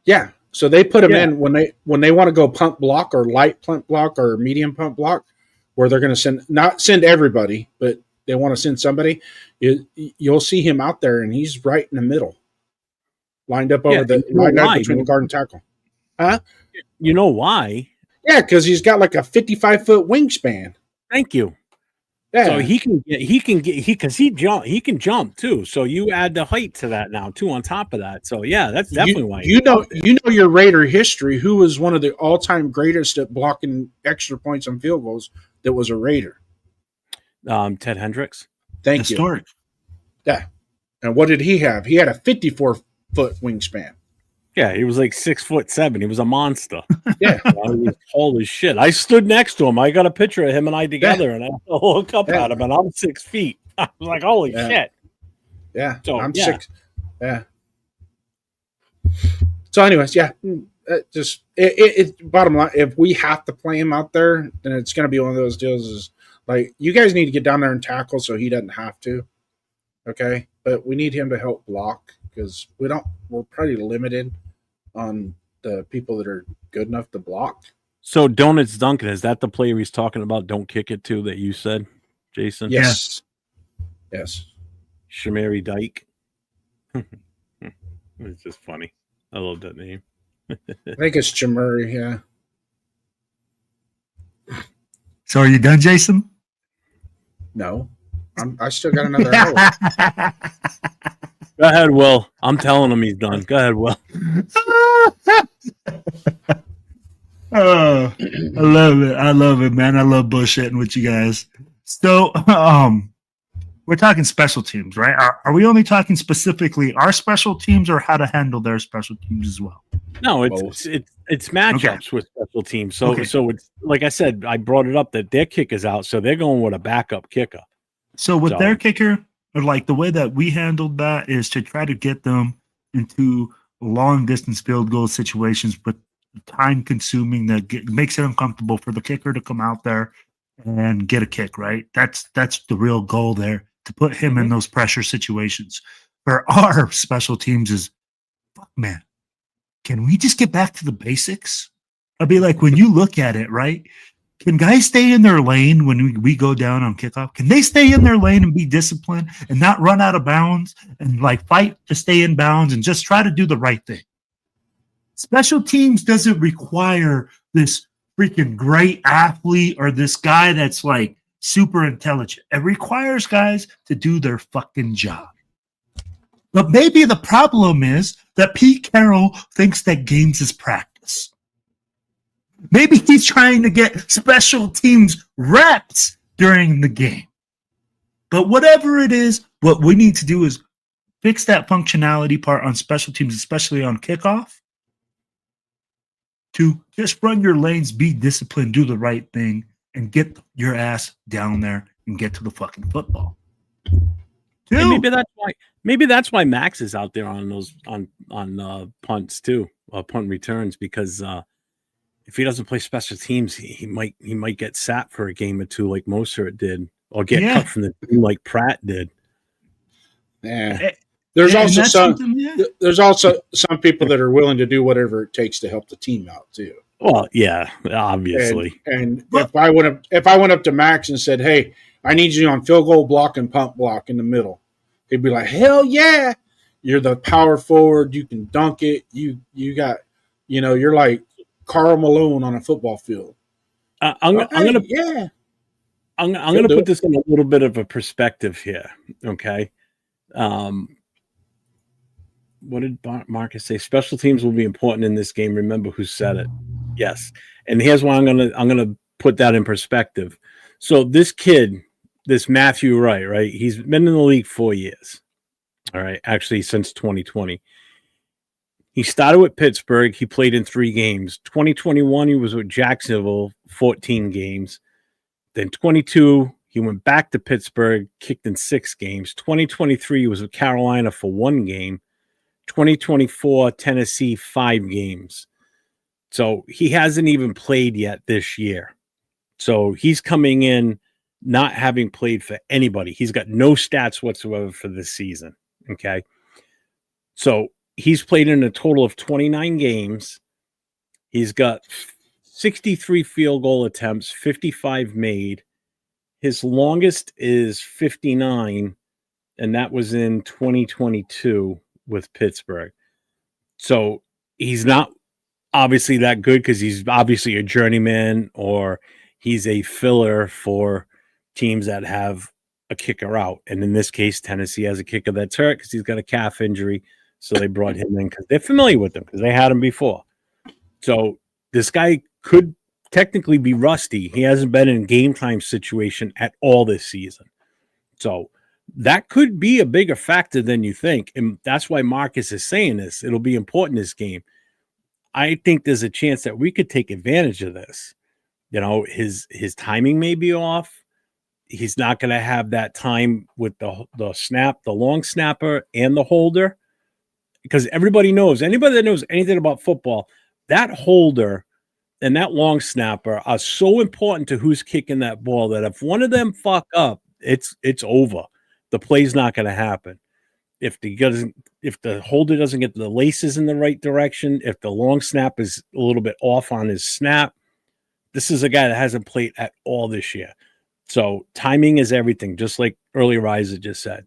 Yeah. So they put him in when they want to go pump block or light pump block or medium pump block, where they're going to not send everybody, but they want to send somebody. You'll see him out there, and he's right in the middle, lined up between the guard and tackle. Huh? You know why? Yeah, because he's got like a 55-foot wingspan. Thank you. Yeah. So he can jump too. So you add the height to that now too on top of that. So yeah, that's definitely why. You know your Raider history. Who was one of the all-time greatest at blocking extra points on field goals? That was a Raider. Ted Hendricks. Thank you. Yeah. And what did he have? He had a 54-foot wingspan. Yeah, he was like 6'7". He was a monster. Yeah. He was tall as shit. I stood next to him. I got a picture of him and I together, and I look up at him, and I'm 6 feet. I was like, holy shit. Yeah. So I'm 6. Yeah. So anyways, bottom line, if we have to play him out there, then it's going to be one of those deals. Is like you guys need to get down there and tackle so he doesn't have to. Okay, but we need him to help block because we're pretty limited on the people that are good enough to block. So Donuts Duncan, is that the player he's talking about? Don't kick it to that you said, Jason? Yes. Yes. Shamari Dyke. It's just funny. I love that name. I think it's Jamuri, yeah. So are you done, Jason? No. I still got another hour. Go ahead, Will. I'm telling him he's done. Go ahead, Will. Oh, I love it. I love it, man. I love bullshitting with you guys. So, we're talking special teams, right? Are we only talking specifically our special teams or how to handle their special teams as well? No, it's matchups with special teams. So it's like I said, I brought it up that their kick is out, so they're going with a backup kicker. So with their kicker, or like the way that we handled that is to try to get them into long distance field goal situations, but time consuming that makes it uncomfortable for the kicker to come out there and get a kick, right? That's the real goal there, to put him in those pressure situations. For our special teams is, fuck, man, can we just get back to the basics? I'd be like, when you look at it, right? Can guys stay in their lane when we go down on kickoff? Can they stay in their lane and be disciplined and not run out of bounds and like fight to stay in bounds and just try to do the right thing? Special teams doesn't require this freaking great athlete or this guy that's like super intelligent. It requires guys to do their fucking job. But maybe the problem is that Pete Carroll thinks that games is practice. Maybe he's trying to get special teams reps during the game. But whatever it is, what we need to do is fix that functionality part on special teams, especially on kickoff, to just run your lanes, be disciplined, do the right thing, and get your ass down there and get to the fucking football. Maybe that's why Max is out there on those on punts too, punt returns, because if he doesn't play special teams, he might get sat for a game or two like Mostert did, or get cut from the team like Pratt did. Yeah. There's also some people that are willing to do whatever it takes to help the team out too. Well, yeah, obviously. And if I went up to Max and said, "Hey, I need you on field goal block and punt block in the middle," he'd be like, "Hell yeah! You're the power forward. You can dunk it. You got, you're like Karl Malone on a football field." I'm gonna put this in a little bit of a perspective here. Okay. What did Marcus say? Special teams will be important in this game. Remember who said it. Yes. And here's why I'm gonna put that in perspective. So this kid, this Matthew Wright, right? He's been in the league 4 years. All right, actually since 2020. He started with Pittsburgh. He played in 3 games. 2021, he was with Jacksonville, 14 games. Then 22, he went back to Pittsburgh, kicked in 6 games. 2023, he was with Carolina for 1 game. 2024, Tennessee, 5 games. So he hasn't even played yet this year. So he's coming in not having played for anybody. He's got no stats whatsoever for this season. Okay. So he's played in a total of 29 games. He's got 63 field goal attempts, 55 made. His longest is 59, and that was in 2022 with Pittsburgh. So he's not obviously that good because he's obviously a journeyman, or he's a filler for teams that have a kicker out. And in this case, Tennessee has a kicker that's hurt because he's got a calf injury. So they brought him in because they're familiar with him because they had him before. So this guy could technically be rusty. He hasn't been in game time situation at all this season. So that could be a bigger factor than you think. And that's why Marcus is saying this. It'll be important this game. I think there's a chance that we could take advantage of this. His timing may be off. He's not going to have that time with the snap, the long snapper and the holder, because everybody knows, anybody that knows anything about football, that holder and that long snapper are so important to who's kicking that ball that if one of them fuck up, it's over. The play's not going to happen. If the holder doesn't get the laces in the right direction, if the long snap is a little bit off on his snap, this is a guy that hasn't played at all this year. So timing is everything, just like early Riser just said.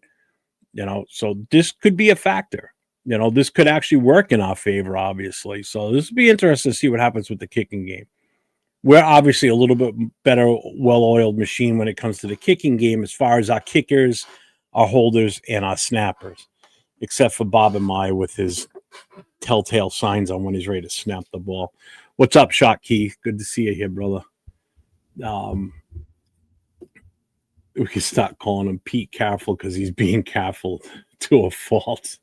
So this could be a factor. This could actually work in our favor, obviously. So this would be interesting to see what happens with the kicking game. We're obviously a little bit better, well-oiled machine when it comes to the kicking game as far as our kickers, our holders, and our snappers, except for Bob and Meyer with his telltale signs on when he's ready to snap the ball. What's up, Shot Key? Good to see you here, brother. We can start calling him Pete Careful because he's being careful to a fault.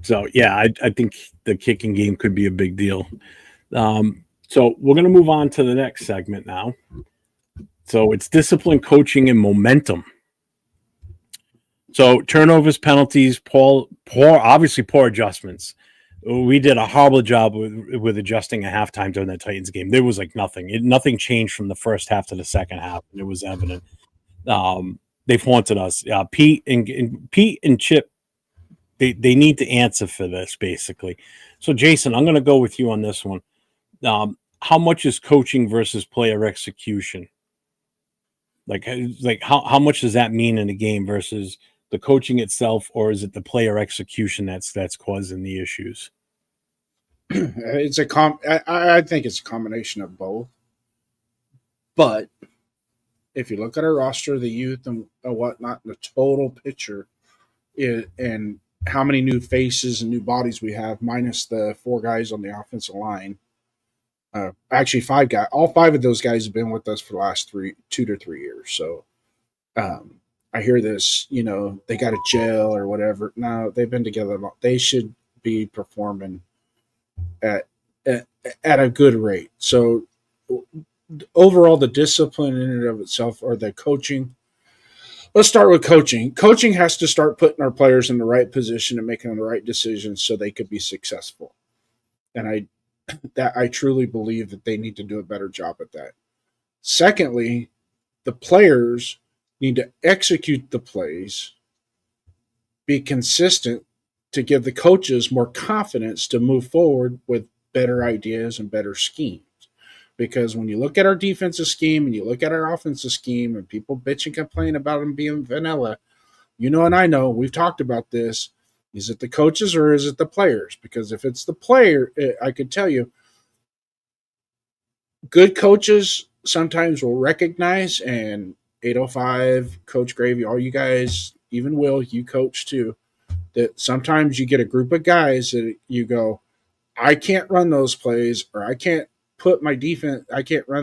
So, yeah, I think the kicking game could be a big deal. So we're going to move on to the next segment now. So it's discipline, coaching, and momentum. So turnovers, penalties, poor adjustments. We did a horrible job with adjusting at halftime during that Titans game. There was like nothing. Nothing changed from the first half to the second half. And it was evident. They've haunted us. Pete and Chip, they need to answer for this, basically. So, Jason, I'm going to go with you on this one. How much is coaching versus player execution? Like how much does that mean in a game versus the coaching itself, or is it the player execution that's causing the issues? I think it's a combination of both. But if you look at our roster, the youth and whatnot, the total picture, and how many new faces and new bodies we have, minus the 4 guys on the offensive line. Actually, 5 guys. All 5 of those guys have been with us for the last 2 to 3 years. So I hear this, they got a jail or whatever. No, they've been together. They should be performing at a good rate. So overall, the discipline in and of itself, or the coaching. Let's start with coaching. Coaching has to start putting our players in the right position and making the right decisions so they could be successful. And I truly believe that they need to do a better job at that. Secondly, the players need to execute the plays, be consistent to give the coaches more confidence to move forward with better ideas and better schemes. Because when you look at our defensive scheme and you look at our offensive scheme and people bitch and complain about them being vanilla, and I know, we've talked about this. Is it the coaches or is it the players? Because if it's the player, I could tell you, good coaches sometimes will recognize, and 805, Coach Gravy, all you guys, even Will, you coach too, that sometimes you get a group of guys that you go, I can't run those plays, or I can't run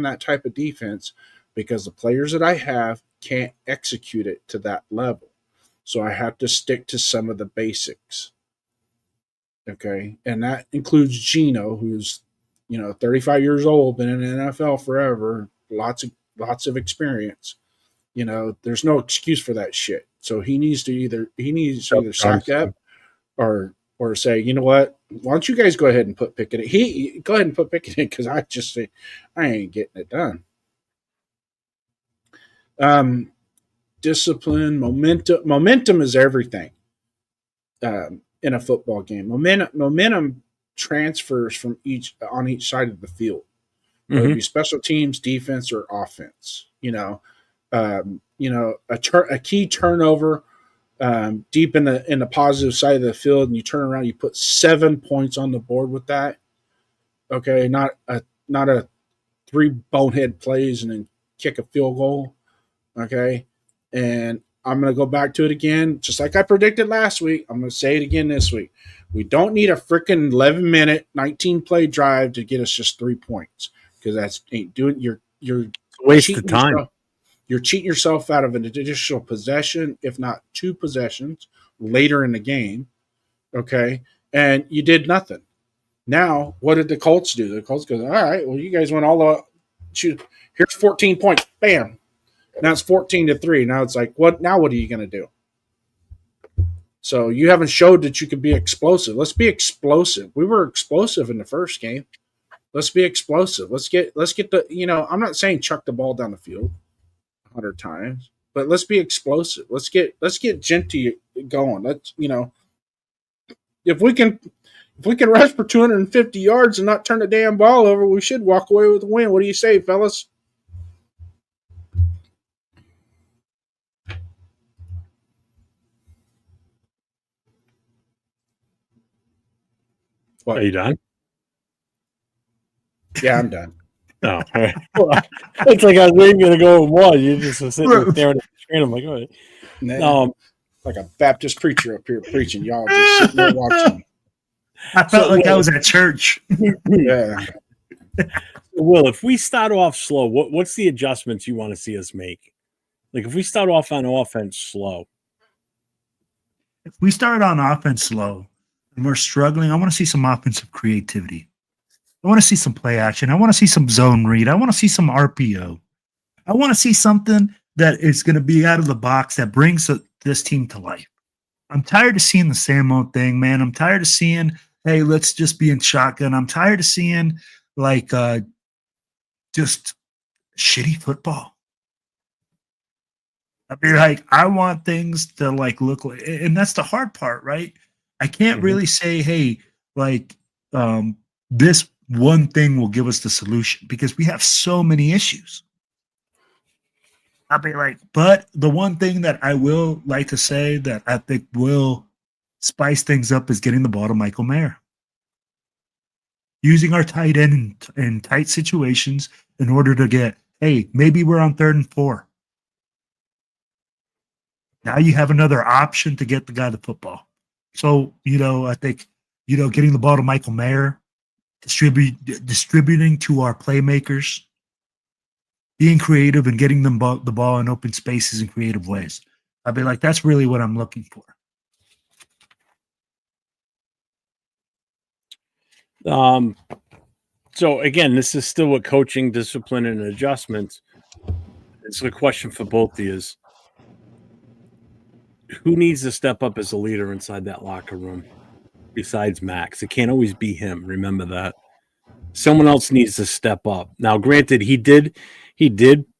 that type of defense because the players that I have can't execute it to that level. So I have to stick to some of the basics. Okay. And that includes Geno, who's, 35 years old, been in the NFL forever, lots of experience. There's no excuse for that shit. So he needs to either sack up or say, you know what? Why don't you guys go ahead and put Pickett in? Go ahead and put Pickett in, because I just say I ain't getting it done. Discipline, momentum is everything in a football game. Momentum transfers from on each side of the field, whether it be special teams, defense, or offense. A key turnover deep in the positive side of the field, and you turn around, you put 7 points on the board with that. Okay, not a 3 bonehead plays and then kick a field goal. Okay. And I'm going to go back to it again, just like I predicted last week. I'm going to say it again this week. We don't need a freaking 11-minute, 19-play drive to get us just 3 points, because that's ain't doing. You're waste of time. You're cheating yourself out of an additional possession, if not 2 possessions later in the game. Okay, and you did nothing. Now, what did the Colts do? The Colts go, all right, well, you guys went all the shoot. Here's 14 points. Bam. Now it's 14-3. Now it's like, what? Now what are you going to do? So you haven't showed that you could be explosive. Let's be explosive. We were explosive in the first game. Let's be explosive. Let's get the, I'm not saying chuck the ball down the field 100 times, but let's be explosive. Let's get Genty going. Let's, if we can rush for 250 yards and not turn the damn ball over, we should walk away with a win. What do you say, fellas? What? Are you done? Yeah, I'm done. No. It's like I was waiting to go with one. You just were sitting there staring at the screen. I'm like, all right. No. Like a Baptist preacher up here preaching. Y'all just sitting there watching. I felt like I was at church. Yeah. Will, if we start off slow, what's the adjustments you want to see us make? Like if we start off on offense slow. If we start on offense slow and we're struggling, I want to see some offensive creativity. I want to see some play action. I want to see some zone read. I want to see some RPO. I want to see something that is going to be out of the box that brings this team to life. I'm tired of seeing the same old thing, man. I'm tired of seeing, hey, let's just be in shotgun. I'm tired of seeing just shitty football. I mean, I want things to look like, and that's the hard part, right? I can't really say, hey, this one thing will give us the solution because we have so many issues. I'll be but the one thing that I will like to say that I think will spice things up is getting the ball to Michael Mayer. Using our tight end in tight situations in order to get, hey, maybe we're on 3rd and 4. Now you have another option to get the guy the football. So, I think, getting the ball to Michael Mayer, distributing to our playmakers, being creative and getting them the ball in open spaces in creative ways. I'd be that's really what I'm looking for. So again, this is still a coaching discipline and adjustments. It's a question for both of you. Who needs to step up as a leader inside that locker room besides Max? It can't always be him. Remember that. Someone else needs to step up. Now, granted, he did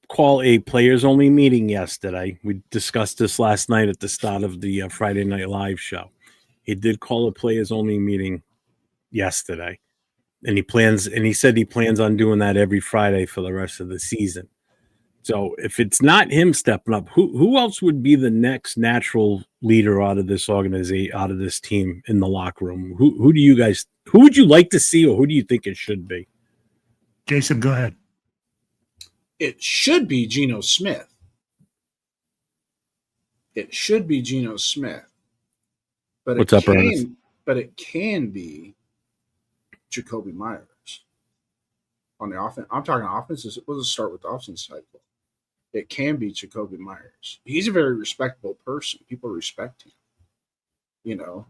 call a players-only meeting yesterday. We discussed this last night at the start of the Friday Night Live show. He did call a players-only meeting yesterday, and he said he plans on doing that every Friday for the rest of the season. So if it's not him stepping up, who else would be the next natural leader out of this organization, out of this team in the locker room? Who would you like to see, or who do you think it should be? Jason, go ahead. It should be Geno Smith. It should be Geno Smith. But What's up, Ernest? But it can be Jakobi Meyers on the offense. I'm talking offenses. We'll just start with the offense cycle. It can be Jakobi Meyers. He's a very respectable person. People respect him.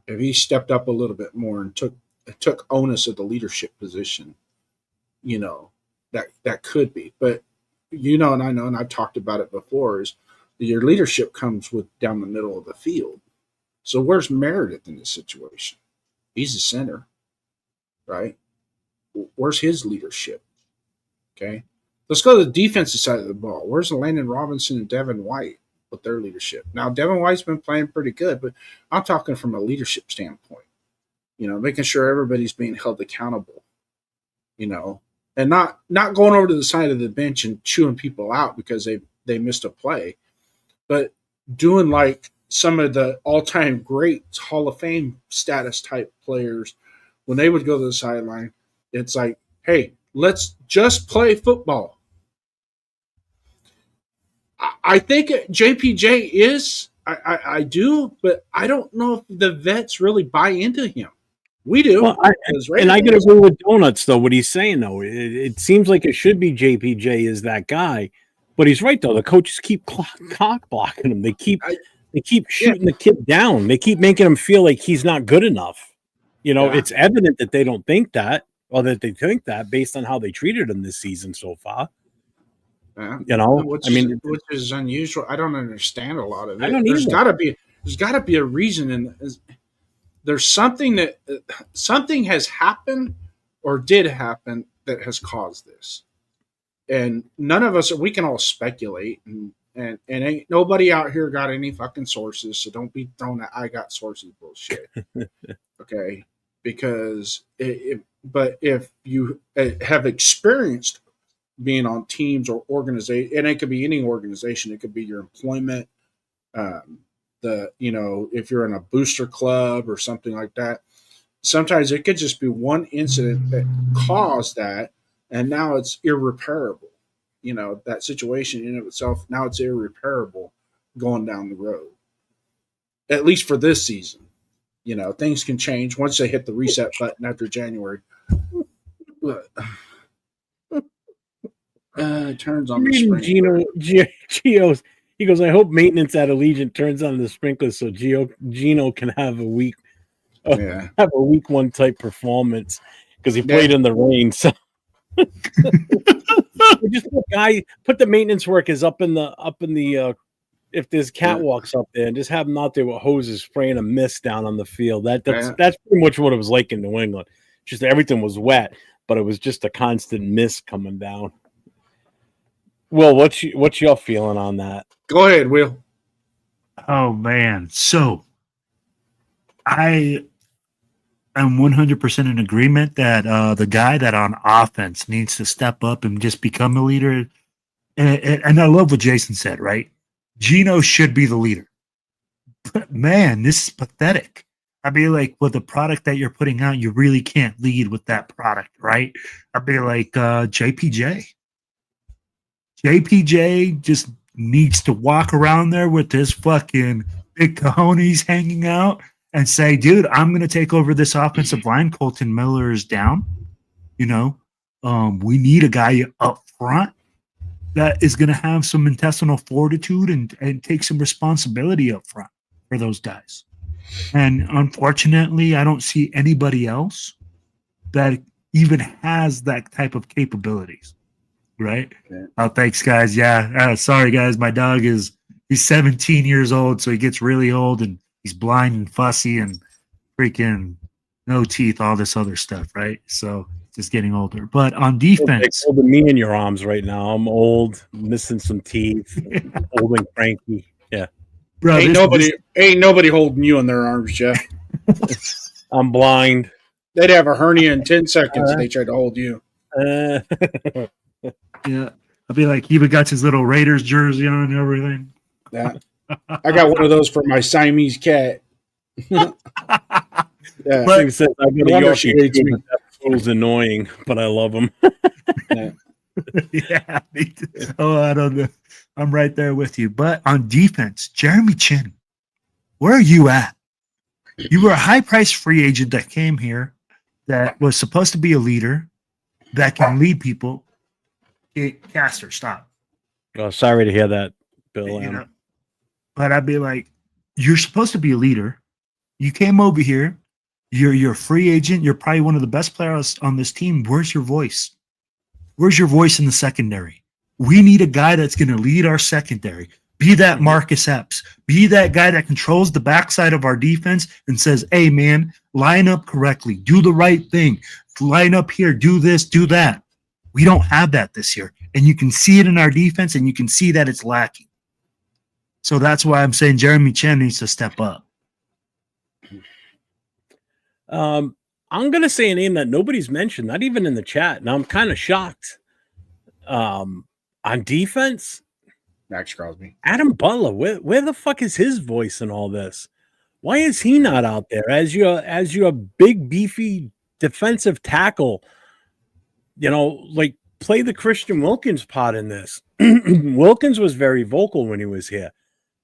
If he stepped up a little bit more and took onus of the leadership position, that could be. But and I know, and I've talked about it before, is your leadership comes with down the middle of the field. So where's Meredith in this situation? He's the center, right? Where's his leadership? Okay. Let's go to the defensive side of the ball. Where's Landon Robinson and Devin White with their leadership? Now, Devin White's been playing pretty good, but I'm talking from a leadership standpoint, making sure everybody's being held accountable, and not going over to the side of the bench and chewing people out because they missed a play, but doing like some of the all-time greats, Hall of Fame status type players, when they would go to the sideline, it's like, hey, let's just play football. I think JPJ is, I do, but I don't know if the vets really buy into him. We do. Well, I got to agree with Donuts, though, what he's saying, though. It seems like it should be JPJ is that guy, but he's right, though. The coaches keep cock blocking him. They keep shooting the kid down. They keep making him feel like he's not good enough. It's evident that they don't think that, or that they think that based on how they treated him this season so far. Which is unusual. I don't understand a lot of it. There's got to be a reason, and there's something has happened or did happen that has caused this. And none of us, we can all speculate, and ain't nobody out here got any fucking sources, so don't be throwing that I got sources bullshit. Okay? Because but if you have experienced being on teams or organization, and it could be any organization, it could be your employment, if you're in a booster club or something like that, sometimes it could just be one incident that caused that, and now it's irreparable. That situation in of itself, now it's irreparable going down the road. At least for this season. Things can change once they hit the reset button after January. It turns on the sprinkler. Gio's. He goes, I hope maintenance at Allegiant turns on the sprinklers so Geno can have a week have a week one type performance because he played in the rain. So just put the maintenance workers up in the if there's catwalks up there, and just have them out there with hoses spraying a mist down on the field. That's pretty much what it was like in New England. Just everything was wet, but it was just a constant mist coming down. Will, what's your feeling on that? Go ahead, Will. Oh man, so I am 100% in agreement that the guy that on offense needs to step up and just become a leader. And I love what Jason said, right? Geno should be the leader. But man, this is pathetic. I'd be like, with the product that you're putting out, you really can't lead with that product, right? I'd be like, JPJ. JPJ just needs to walk around there with his fucking big cojones hanging out and say, dude, I'm going to take over this offensive line. Colton Miller is down. We need a guy up front that is going to have some intestinal fortitude and take some responsibility up front for those guys. And unfortunately, I don't see anybody else that even has that type of capabilities. Right? Yeah. Oh, thanks, guys. Yeah. Sorry, guys. My dog he's 17 years old, so he gets really old and he's blind and fussy and freaking no teeth, all this other stuff, right? So just getting older. But on defense, holding me in your arms right now. I'm old, missing some teeth, old and cranky. Yeah, bro. Ain't nobody holding you in their arms, Jeff. I'm blind. They'd have a hernia in 10 seconds. They tried to hold you. Yeah, I'll be like, he even got his little Raiders jersey on and everything. Yeah, I got one of those for my Siamese cat. Yeah, but I got a Yorkie. It was annoying, but I love him. Yeah. Oh, I don't know. I'm right there with you. But on defense, Jeremy Chin, where are you at? You were a high-priced free agent that came here that was supposed to be a leader that can lead people. Caster, stop. Oh, sorry to hear that, Bill. But I'd be like, you're supposed to be a leader. You came over here. You're a free agent. You're probably one of the best players on this team. Where's your voice? Where's your voice in the secondary? We need a guy that's going to lead our secondary. Be that Marcus Epps. Be that guy that controls the backside of our defense and says, hey, man, line up correctly. Do the right thing. Line up here. Do this, do that. We don't have that this year. And you can see it in our defense, and you can see that it's lacking. So that's why I'm saying Jeremy Chin needs to step up. I'm going to say a name that nobody's mentioned, not even in the chat. Now, I'm kind of shocked. On defense, Max Crosby. Adam Butler, where the fuck is his voice in all this? Why is he not out there as your big, beefy defensive tackle? Like, play the Christian Wilkins part in this. Wilkins was very vocal when he was here.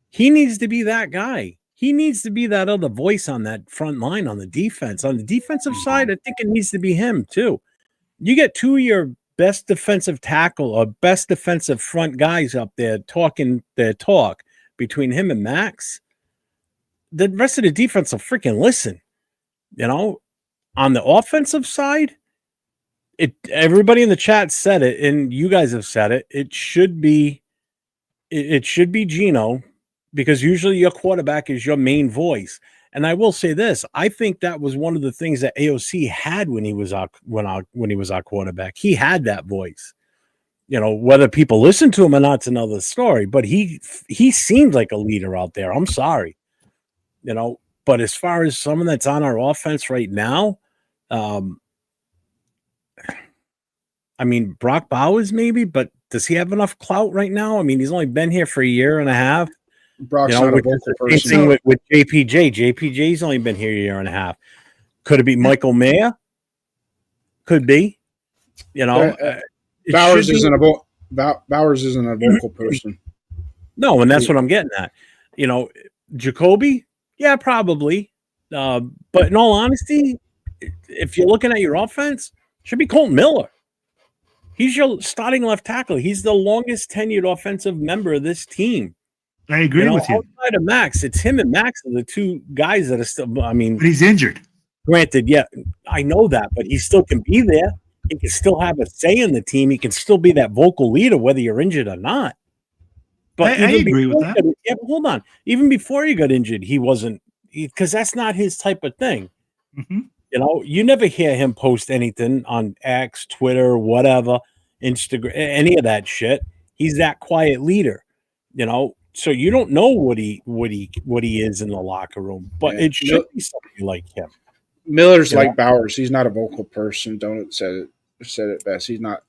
He needs to be that guy. He needs to be that other voice on that front line on the defense. On the defensive side, I think it needs to be him too. You get two of your best defensive tackle or best defensive front guys up there talking their talk between him and Max. The rest of the defense will freaking listen. On the offensive side, everybody in the chat said it, and you guys have said it. It should be Geno, because usually your quarterback is your main voice. And I will say this: I think that was one of the things that AOC had when he was our quarterback. He had that voice. Whether people listen to him or not, it's another story. But he seemed like a leader out there. I'm sorry, But as far as someone that's on our offense right now, I mean, Brock Bowers maybe, but does he have enough clout right now? I mean, he's only been here for a year and a half. Brock's not a vocal person. Same thing with JPJ. JPJ's only been here a year and a half. Could it be Michael Mayer? Could be. Bowers isn't a vocal person. No, and that's what I'm getting at. Jakobi, yeah, probably. But in all honesty, if you're looking at your offense, it should be Colton Miller. He's your starting left tackle. He's the longest tenured offensive member of this team. I agree with you. Outside of Max, it's him and Max are the two guys that are still. I mean, but he's injured. Granted, yeah, I know that, but he still can be there. He can still have a say in the team. He can still be that vocal leader, whether you're injured or not. But I agree with that. Yeah, but hold on. Even before he got injured, he wasn't, because that's not his type of thing. Mm-hmm. You never hear him post anything on X, Twitter, whatever, Instagram, any of that shit. He's that quiet leader, So you don't know what he is in the locker room, but it should be somebody like him. Miller's like Bowers. He's not a vocal person. Donut said it best. He's not.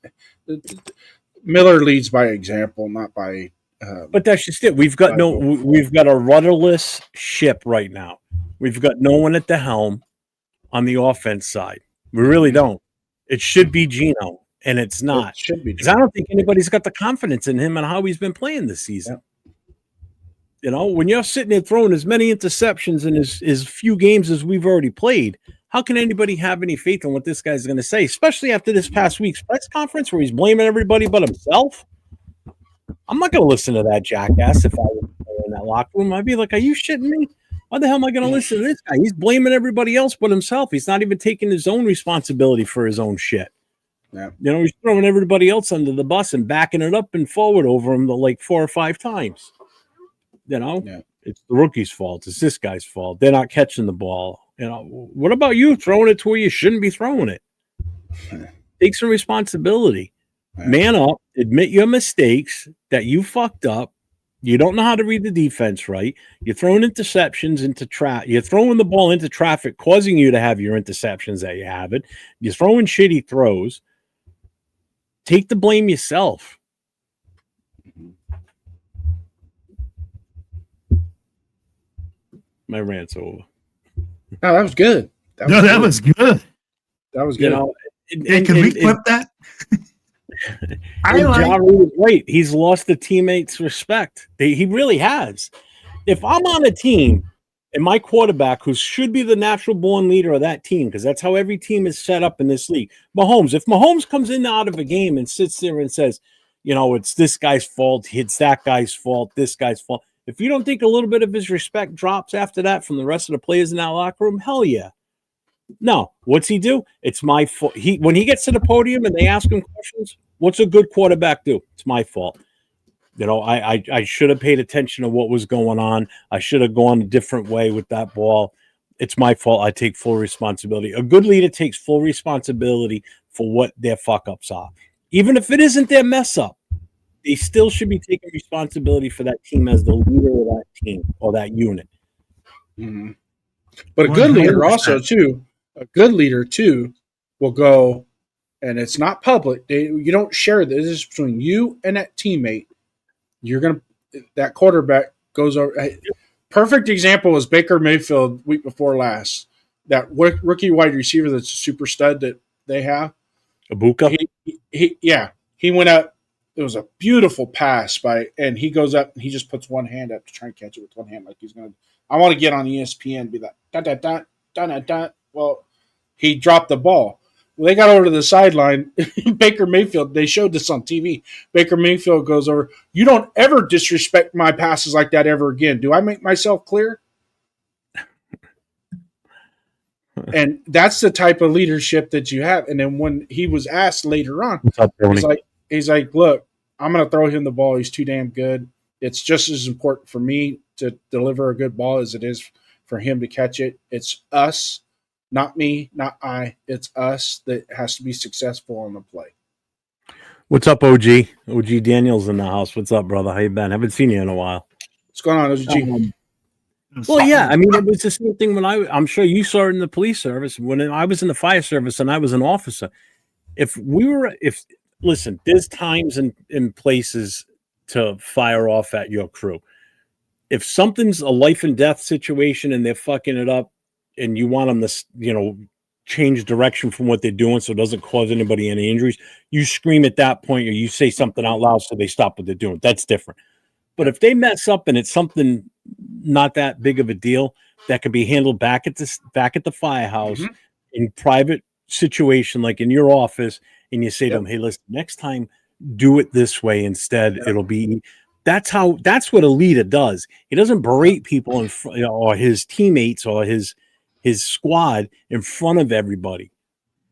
Miller leads by example, not by. But that's just it. We've got a rudderless ship right now. We've got no one at the helm on the offense side. We really don't. It should be Geno, and it's not. It should be. Because I don't think anybody's got the confidence in him and how he's been playing this season. Yeah. When you're sitting there throwing as many interceptions in as few games as we've already played, how can anybody have any faith in what this guy's going to say, especially after this past week's press conference where he's blaming everybody but himself? I'm not going to listen to that jackass if I was in that locker room. I'd be like, are you shitting me? Why the hell am I going to listen to this guy? He's blaming everybody else but himself. He's not even taking his own responsibility for his own shit. Yeah. He's throwing everybody else under the bus and backing it up and forward over him like 4 or 5 times. It's the rookie's fault. It's this guy's fault. They're not catching the ball. What about you throwing it to where you shouldn't be throwing it? Take some responsibility. Man up, admit your mistakes, that you fucked up. You don't know how to read the defense right. You're throwing interceptions into You're throwing the ball into traffic, causing you to have your interceptions that you have it. You're throwing shitty throws. Take the blame yourself. My rant's over. Oh, that was good. That was good. That was good. Can we clip that? John Reed is right. He's lost the teammates' respect. He really has. If I'm on a team and my quarterback, who should be the natural born leader of that team, because that's how every team is set up in this league, Mahomes, if Mahomes comes in out of a game and sits there and says, it's this guy's fault, it's that guy's fault, this guy's fault. If you don't think a little bit of his respect drops after that from the rest of the players in that locker room, hell yeah. No, what's he do? It's my fault. When he gets to the podium and they ask him questions, what's a good quarterback do? It's my fault. I should have paid attention to what was going on. I should have gone a different way with that ball. It's my fault. I take full responsibility. A good leader takes full responsibility for what their fuck-ups are. Even if it isn't their mess up, they still should be taking responsibility for that team as the leader of that team or that unit. Mm-hmm. But a good leader also, too, will go, and it's not public. You don't share this. This is between you and that teammate. That quarterback goes over. Perfect example was Baker Mayfield week before last. That rookie wide receiver that's a super stud that they have. Ibuka? He went up. It was a beautiful pass and he goes up and he just puts one hand up to try and catch it with one hand like he's going to. I want to get on ESPN and be like, da. Well, he dropped the ball. Well, they got over to the sideline. Baker Mayfield, they showed this on TV. Baker Mayfield goes over, you don't ever disrespect my passes like that ever again. Do I make myself clear? And that's the type of leadership that you have. And then when he was asked later on, he's like, look, I'm going to throw him the ball. He's too damn good. It's just as important for me to deliver a good ball as it is for him to catch it. It's us, not me, not I. It's us that has to be successful on the play. What's up, OG? OG Daniels in the house. What's up, brother? How you been? Haven't seen you in a while. What's going on, OG? Well, yeah. I mean, it was the same thing when I'm sure you saw it in the police service. When I was in the fire service and I was an officer, listen, there's times and places to fire off at your crew. If something's a life and death situation and they're fucking it up and you want them to, change direction from what they're doing so it doesn't cause anybody any injuries, you scream at that point or you say something out loud so they stop what they're doing. That's different. But if they mess up and it's something not that big of a deal that can be handled back at the firehouse in private situation, like in your office, and you say to them, hey, listen, next time do it this way instead. It'll be that's what a leader does. He doesn't berate people or his teammates or his squad in front of everybody.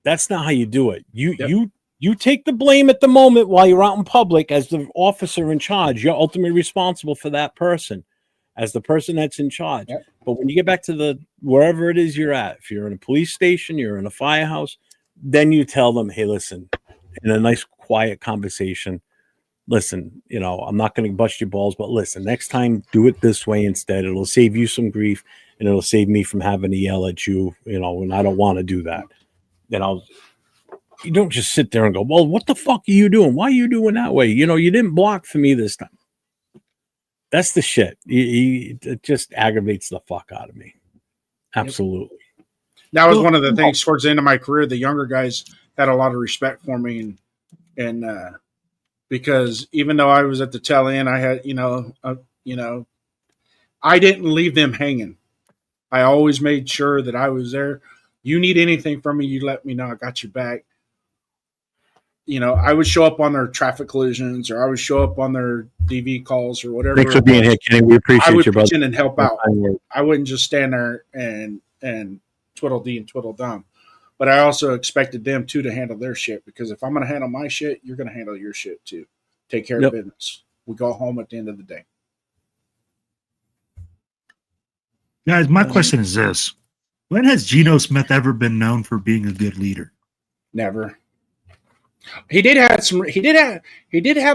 That's not how you do it. You take the blame at the moment while you're out in public as the officer in charge. You're ultimately responsible for that person as the person that's in charge. Yep. But when you get back to wherever it is you're at, if you're in a police station, you're in a firehouse, then you tell them, hey, listen, in a nice, quiet conversation, listen, I'm not going to bust your balls, but listen, next time do it this way instead. It'll save you some grief and it'll save me from having to yell at you, and I don't want to do that. Then you don't just sit there and go, well, what the fuck are you doing? Why are you doing that way? You didn't block for me this time. That's the shit. It just aggravates the fuck out of me. Absolutely. That was one of the things towards the end of my career. The younger guys had a lot of respect for me, and because even though I was at the tail end, I had, I didn't leave them hanging. I always made sure that I was there. You need anything from me, you let me know. I got your back. I would show up on their traffic collisions, or I would show up on their DV calls, or whatever. Thanks for being here, Kenny. We appreciate you, brother. I would pitch in and help out. I wouldn't just stand there and twiddle dee and twiddle dum. But I also expected them too to handle their shit, because if I'm going to handle my shit, you're going to handle your shit too. Take care of business. We go home at the end of the day. Guys, my question is this: when has Geno Smith ever been known for being a good leader? Never. He did have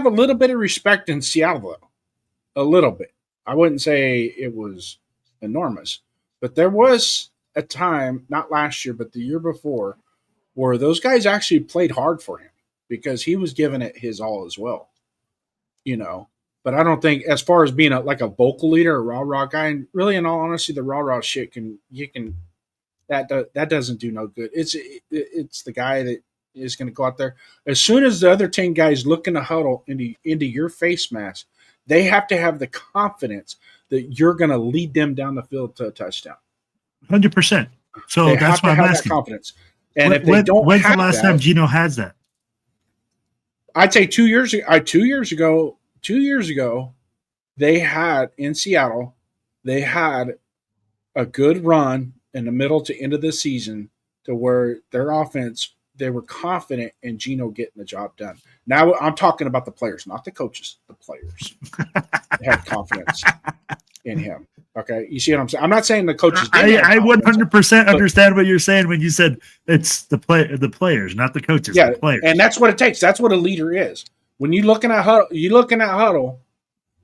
a little bit of respect in Seattle, though. A little bit. I wouldn't say it was enormous, but there was a time, not last year, but the year before, where those guys actually played hard for him because he was giving it his all as well. But I don't think, as far as being a vocal leader, a rah-rah guy, and really, in all honesty, the rah-rah shit that doesn't do no good. It's the guy that is going to go out there. As soon as the other 10 guys look in the huddle into your face mask, they have to have the confidence that you're going to lead them down the field to a touchdown. 100%. So that's why I'm asking. Confidence. And if they don't, when's the last time Geno has that? I'd say 2 years ago. 2 years ago, they had in Seattle. They had a good run in the middle to end of the season to where their offense, they were confident in Geno getting the job done. Now I'm talking about the players, not the coaches. The players they had confidence in him. Okay, you see what I'm saying? I'm not saying the coaches. I 100% understand what you're saying when you said it's the players, not the coaches. Yeah, the players. And that's what it takes. That's what a leader is. When you're looking at huddle,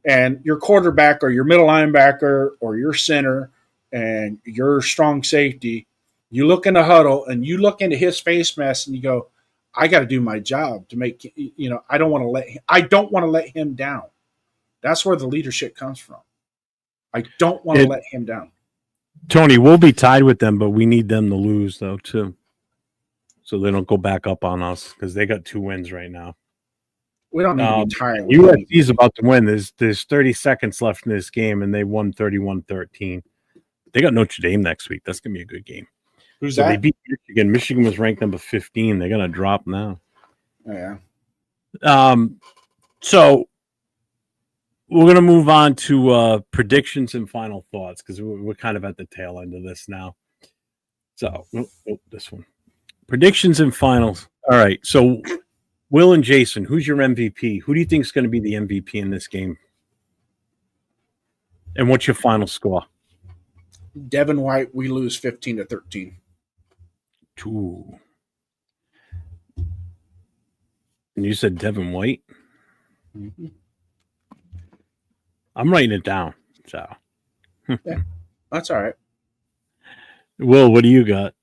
and your quarterback or your middle linebacker or your center and your strong safety, you look in the huddle and you look into his face mask and you go, I got to do my job to make, I don't want to let him down. That's where the leadership comes from. I don't want to let him down. Tony, we'll be tied with them, but we need them to lose though too. So they don't go back up on us because they got 2 wins right now. We don't need to be tired. USC's about to win. There's 30 seconds left in this game, and they won 31-13. They got Notre Dame next week. That's going to be a good game. Who's that? They beat Michigan. Michigan was ranked number 15. They're going to drop now. Oh, yeah. So we're going to move on to predictions and final thoughts because we're kind of at the tail end of this now. So this one. Predictions and finals. All right. So Will and Jason, who's your MVP? Who do you think is going to be the MVP in this game? And what's your final score? Devin White, we lose 15-13. 2. And you said Devin White? Mm-hmm. I'm writing it down. So Yeah, that's all right. Will, what do you got?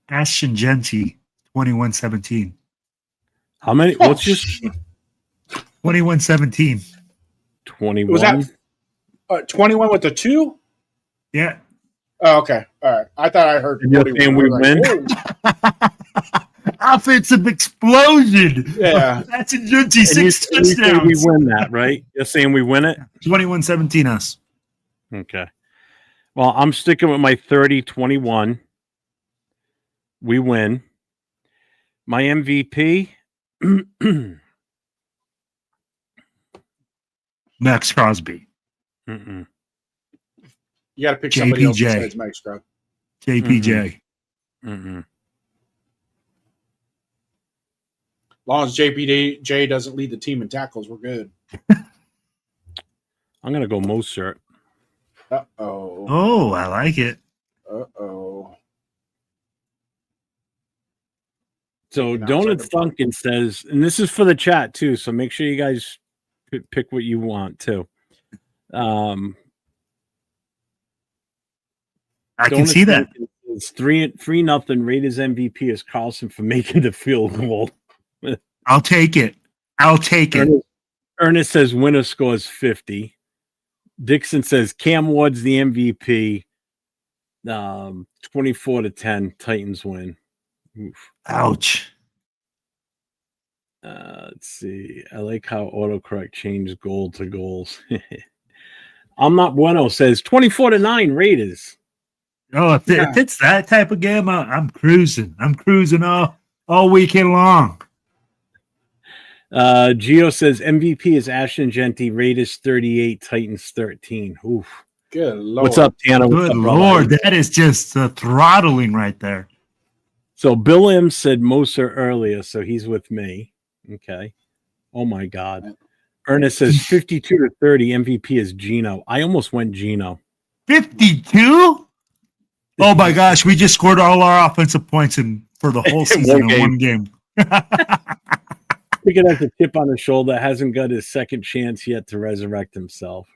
Ashton Genty, 21-17. How many? Oh, What's your 21-17. 21? Was that 21 with the 2? Yeah. Oh, okay. All right. I thought I heard. And you're 41. saying we win? Offensive explosion. Yeah. That's a Genty, 6 And you say touchdowns. we win that, right? You're saying we win it? 21-17 us. Okay. Well, I'm sticking with my 30-21. We win. My MVP, Max Crosby. mm-mm. You got to pick somebody else JPJ. besides Mike Stroud. JPJ. Mm-mm. As long as JPJ doesn't lead the team in tackles, we're good. I'm going to go Mostert. Uh-oh. Oh, I like it. Uh-oh. So Taking outside Donut the box. Thunkin says, and this is for the chat too, so make sure you guys pick what you want too. I can see that. It's 3-0. Raiders MVP is Carlson for making the field goal. I'll take it. I'll take it. Ernest says winner scores 50. Dixon says Cam Ward's the MVP. 24-10. Titans win. Oof. Ouch. Let's see. I like how autocorrect changed goal to goals. I'm not bueno says 24-9 Raiders. Oh, if it's that type of game, I'm cruising. I'm cruising all weekend long. Gio says MVP is Ashton Genty. Raiders 38, Titans 13. Oof. Good Lord. What's up, Tanner? What's Good up, brother? Lord, that is just throttling right there. So Bill M said Moser earlier, so he's with me. Okay. Oh my God. Ernest says 52-30. MVP is Geno. I almost went Geno. 52? Oh my gosh, we just scored all our offensive points for the whole season in one game. Pick it as a chip on his shoulder. Hasn't got his second chance yet to resurrect himself.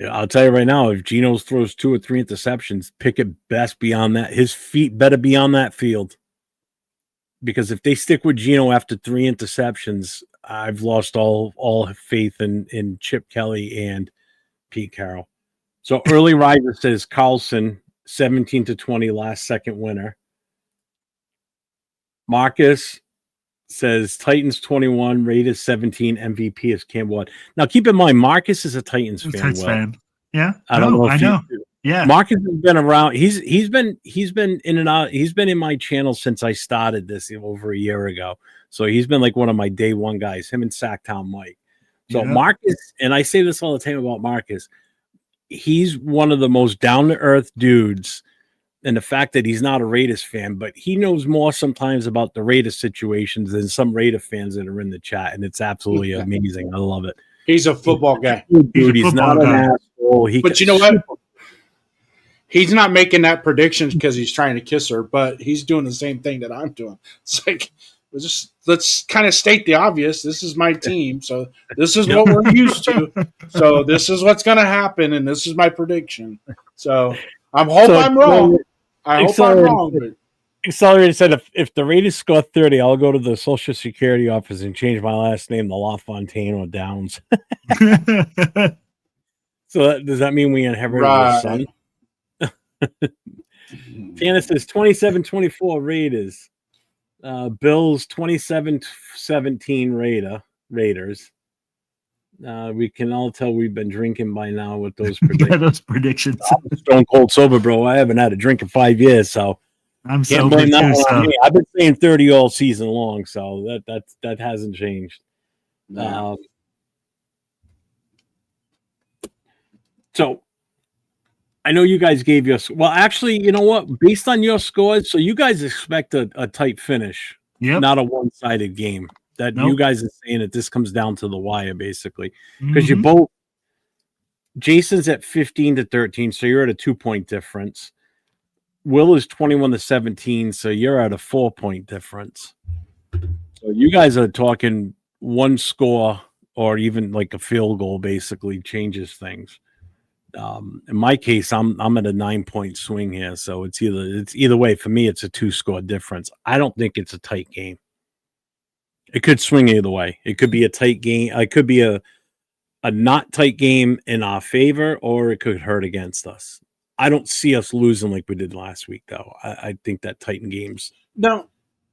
I'll tell you right now, if Geno throws 2 or 3 interceptions, Pickett best be on that. His feet better be on that field. Because if they stick with Geno after 3 interceptions, I've lost all faith in Chip Kelly and Pete Carroll. So early riser says Carlson, 17-20, last second winner. Marcus says Titans 21, Raiders 17, MVP is Cam Ward. Now keep in mind, Marcus is a Titans fan. Yeah, I don't know. I know. Yeah, Marcus has been around. He's been in and out. He's been in my channel since I started this over a year ago. So he's been like one of my day one guys. Him and Sacktown Mike. So Marcus, and I say this all the time about Marcus. He's one of the most down to earth dudes. And the fact that he's not a Raiders fan, but he knows more sometimes about the Raiders situations than some Raider fans that are in the chat. And it's absolutely amazing. I love it. He's a football guy. Dude, he's not an asshole. But you know what? He's not making that prediction because he's trying to kiss her, but he's doing the same thing that I'm doing. It's like, let's kind of state the obvious. This is my team, so this is what we're used to. So this is what's going to happen, and this is my prediction. So I'm wrong. I hope I'm wrong. But Accelerator said if the Raiders score 30, I'll go to the Social Security office and change my last name to LaFontaine or Downs. So does that mean we inherit a son? Tanner says 27-24 Raiders. Bills 27-17 Raiders. We can all tell we've been drinking by now with those predictions. Yeah, those predictions. I'm stone cold sober, bro. I haven't had a drink in 5 years, so I'm can't sober blame that too. one on So. me. I've been saying 30 all season long, so that hasn't changed. no. So I know you guys gave your well. Actually, you know what? Based on your scores, so you guys expect a tight finish, not a one-sided game. That you guys are saying that this comes down to the wire, basically, because you both Jason's at 15-13, so you're at a 2-point difference. Will is 21-17, so you're at a 4-point difference. So you guys are talking one score or even like a field goal basically changes things. In my case, I'm at a 9-point swing here, so it's either way. For me, it's a 2-score difference. I don't think it's a tight game. It could swing either way. It could be a tight game. It could be a not tight game in our favor, or it could hurt against us. I don't see us losing like we did last week, though. I think that Titan game's no.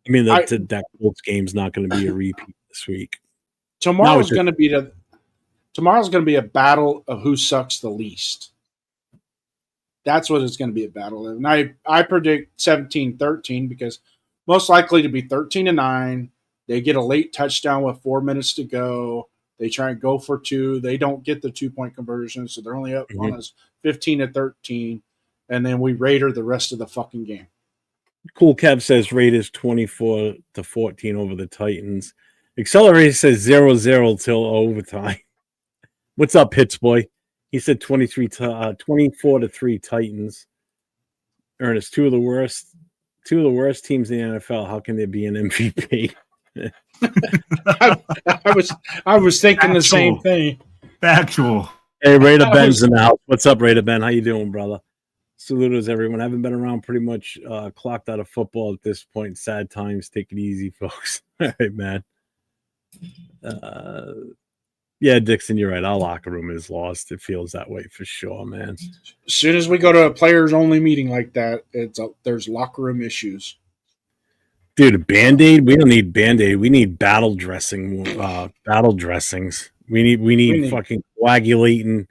I mean that Colts game's not going to be a repeat this week. Tomorrow's going to be a battle of who sucks the least. That's what it's going to be a battle of. And I predict 17-13 because most likely to be 13-9. They get a late touchdown with 4 minutes to go. They try and go for 2. They don't get the 2-point conversion, so they're only up on us 15-13. And then we Raider the rest of the fucking game. Cool Kev says Raiders 24-14 over the Titans. Accelerator says 0-0 till overtime. What's up, Hits boy? He said 24-3 Titans. Ernest, two of the worst teams in the NFL. How can there be an MVP? I was thinking the same thing. Factual. Hey, Raider Ben's in the house. What's up, Raider Ben? How you doing, brother? Saludos, everyone. I haven't been around pretty much clocked out of football at this point. Sad times. Take it easy, folks. All right, man. Yeah, Dixon, you're right. Our locker room is lost. It feels that way for sure, man. As soon as we go to a players-only meeting like that, there's locker room issues. Dude, a Band-Aid? We don't need Band-Aid. We need battle dressings. We need fucking coagulating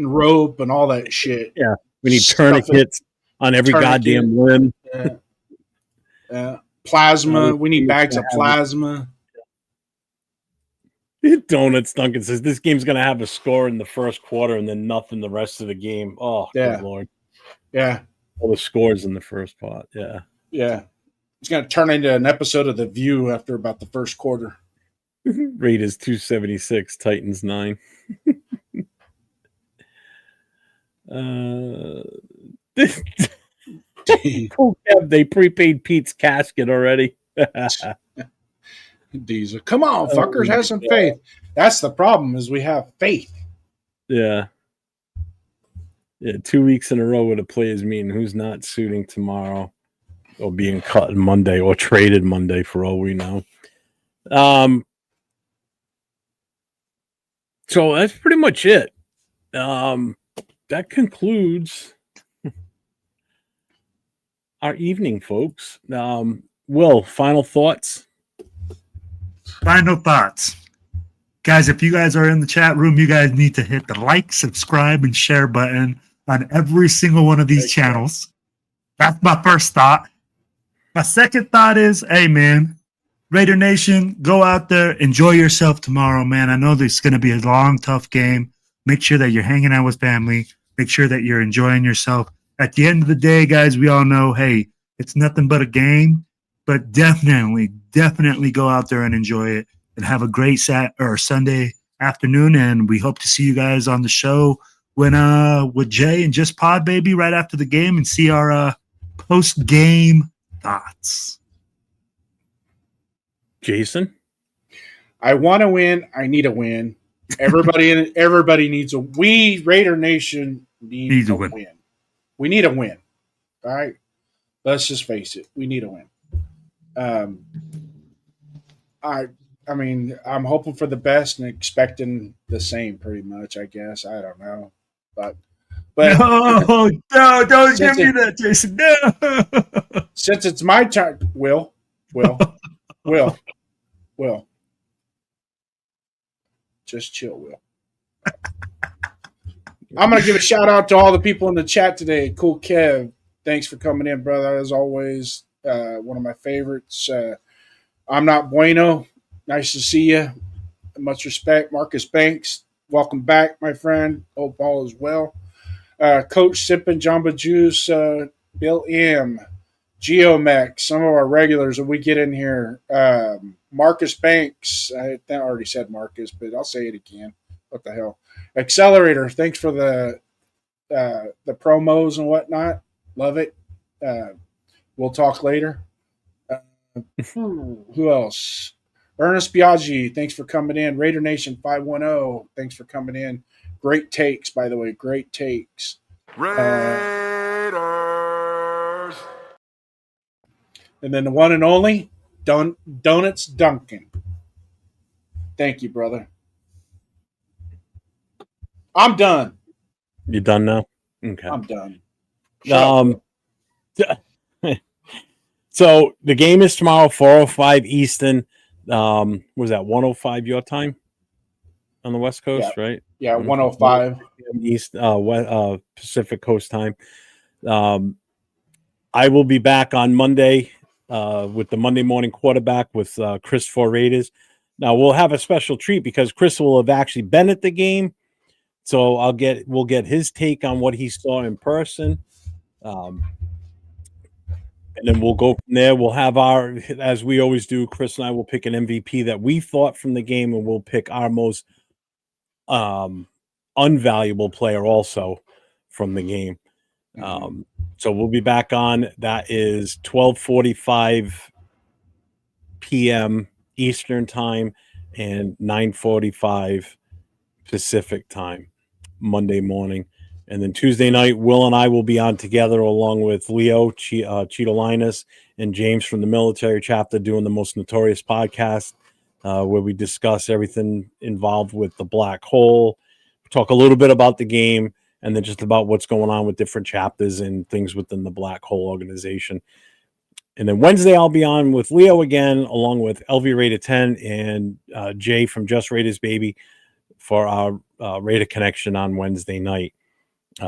rope and all that shit. Yeah. We need tourniquets on every goddamn limb. Plasma. We need bags of plasma. Donuts Duncan says this game's going to have a score in the first quarter and then nothing the rest of the game. Oh, yeah. Good Lord. Yeah. All the scores in the first part. Yeah. Yeah. It's going to turn into an episode of The View after about the first quarter. Raiders 276, Titans 9. They prepaid Pete's casket already. Diesel. Come on, fuckers, have some faith. That's the problem, is we have faith. Yeah. 2 weeks in a row with a players meeting. Who's not suiting tomorrow or being cut Monday or traded Monday for all we know. So that's pretty much it. That concludes our evening, folks. Will, final thoughts? Final thoughts. Guys, if you guys are in the chat room, you guys need to hit the like, subscribe, and share button on every single one of these channels. That's my first thought. My second thought is, hey, man, Raider Nation, go out there, enjoy yourself tomorrow, man. I know this is going to be a long, tough game. Make sure that you're hanging out with family. Make sure that you're enjoying yourself. At the end of the day, guys, we all know, hey, it's nothing but a game. But definitely go out there and enjoy it and have a great Sunday afternoon. And we hope to see you guys on the show when with Jay and Just Pod, baby, right after the game and see our post-game thoughts. Jason? I want to win. I need a win. Everybody needs a. We Raider Nation needs a win. We need a win. All right. Let's just face it. We need a win. I mean, I'm hoping for the best and expecting the same, pretty much. I guess I don't know, but no, don't give me that, Jason. No, since it's my turn, Will, just chill, Will. I'm gonna give a shout out to all the people in the chat today. Cool Kev, thanks for coming in, brother. As always. One of my favorites. I'm not bueno. Nice to see you. Much respect. Marcus Banks, welcome back, my friend. Hope all is well. Coach Sippin, Jamba Juice, Bill M, Geomex, some of our regulars that we get in here. Marcus Banks, I already said Marcus, but I'll say it again. What the hell? Accelerator, thanks for the promos and whatnot. Love it. We'll talk later. Who else? Ernest Biaggi, thanks for coming in. Raider Nation 510, thanks for coming in. Great takes, by the way. Great takes. Raiders. And then the one and only, Donuts Duncan. Thank you, brother. I'm done. You done now? Okay. I'm done. So the game is tomorrow, 4:05 Eastern. Was that 1:05 your time on the West Coast, right? Yeah, 1:05 East Pacific Coast time. I will be back on Monday with the Monday morning quarterback with Chris for Raiders. Now we'll have a special treat because Chris will have actually been at the game, so we'll get his take on what he saw in person. And then we'll go from there. We'll have as we always do, Chris and I will pick an MVP that we thought from the game, and we'll pick our most unvaluable player also from the game. So we'll be back on. That is 12:45 p.m. Eastern time and 9:45 Pacific time, Monday morning. And then Tuesday night, Will and I will be on together along with Leo, Cheeto Linus, and James from the military chapter doing the Most Notorious podcast, where we discuss everything involved with the black hole, talk a little bit about the game, and then just about what's going on with different chapters and things within the black hole organization. And then Wednesday, I'll be on with Leo again, along with LV Raider 10 and Jay from Just Raiders Baby for our Raider Connection on Wednesday night.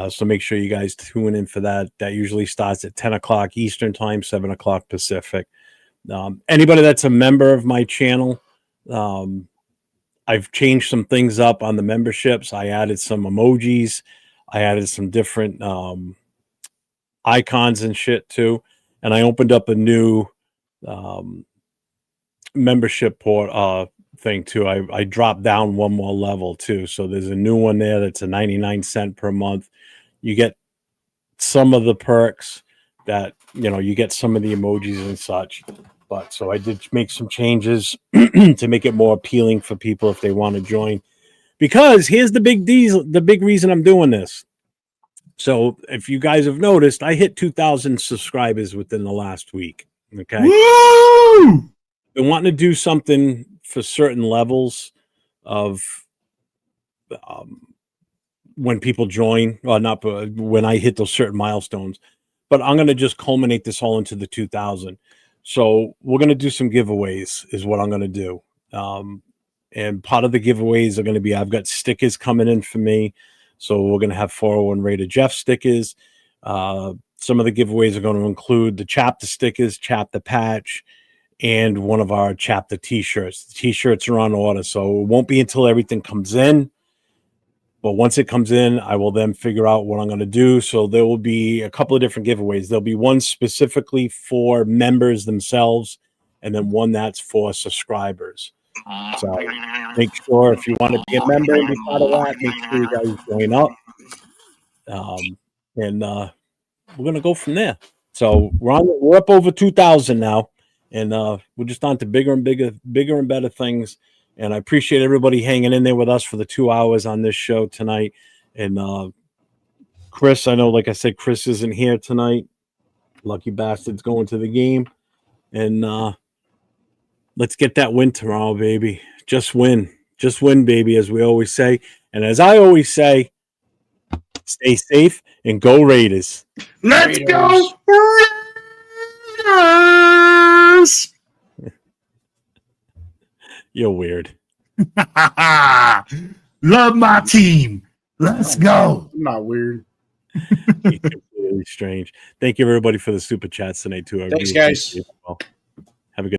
So make sure you guys tune in for that. That usually starts at 10 o'clock Eastern time, 7 o'clock Pacific. Anybody that's a member of my channel, I've changed some things up on the memberships. I added some emojis. I added some different icons and shit too. And I opened up a new membership port thing too. I dropped down one more level too. So there's a new one there that's a 99 cents per month. You get some of the perks that, you get some of the emojis and such. But so I did make some changes to make it more appealing for people if they want to join. Because here's the big reason I'm doing this. So if you guys have noticed, I hit 2,000 subscribers within the last week. Okay. Woo! Been wanting to do something for certain levels of when people join, or not, but when I hit those certain milestones. But I'm going to just culminate this all into the 2,000. So we're going to do some giveaways is what I'm going to do. And part of the giveaways are going to be, I've got stickers coming in for me. So we're going to have 401 Raider Jeff stickers. Some of the giveaways are going to include the chapter stickers, chapter patch, and one of our chapter t-shirts. The t-shirts are on order, so it won't be until everything comes in. But once it comes in, I will then figure out what I'm going to do. So there will be a couple of different giveaways. There'll be one specifically for members themselves, and then one that's for subscribers. So make sure if you want to be a member and be part of that, make sure you guys join up. And we're going to go from there. So we're up over 2,000 now, and we're just on to bigger and better things. And I appreciate everybody hanging in there with us for the 2 hours on this show tonight. And Chris, I know, like I said, Chris isn't here tonight. Lucky bastard's going to the game. And let's get that win tomorrow, baby. Just win, baby, as we always say. And as I always say, stay safe and go Raiders. Let's go Raiders! You're weird. Love my team. Let's go. I'm not weird. Really strange. Thank you, everybody, for the super chats tonight, too. Thanks, guys. Well, have a good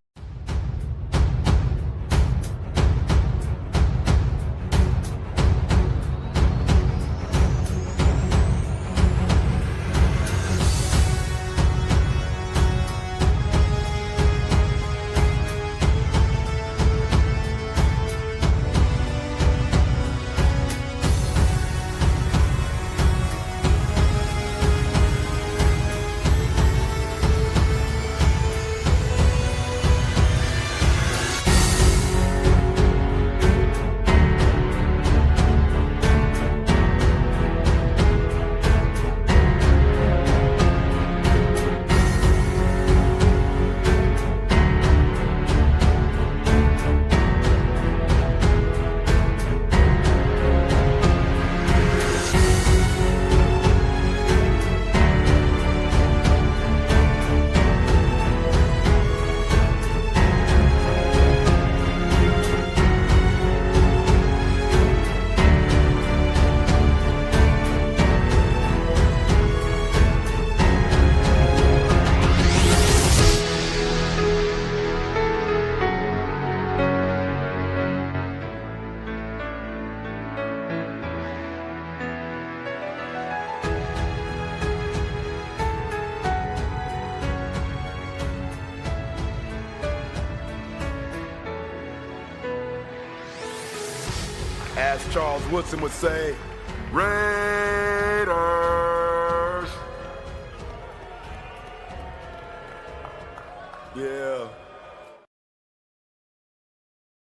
As Charles Woodson would say, rain.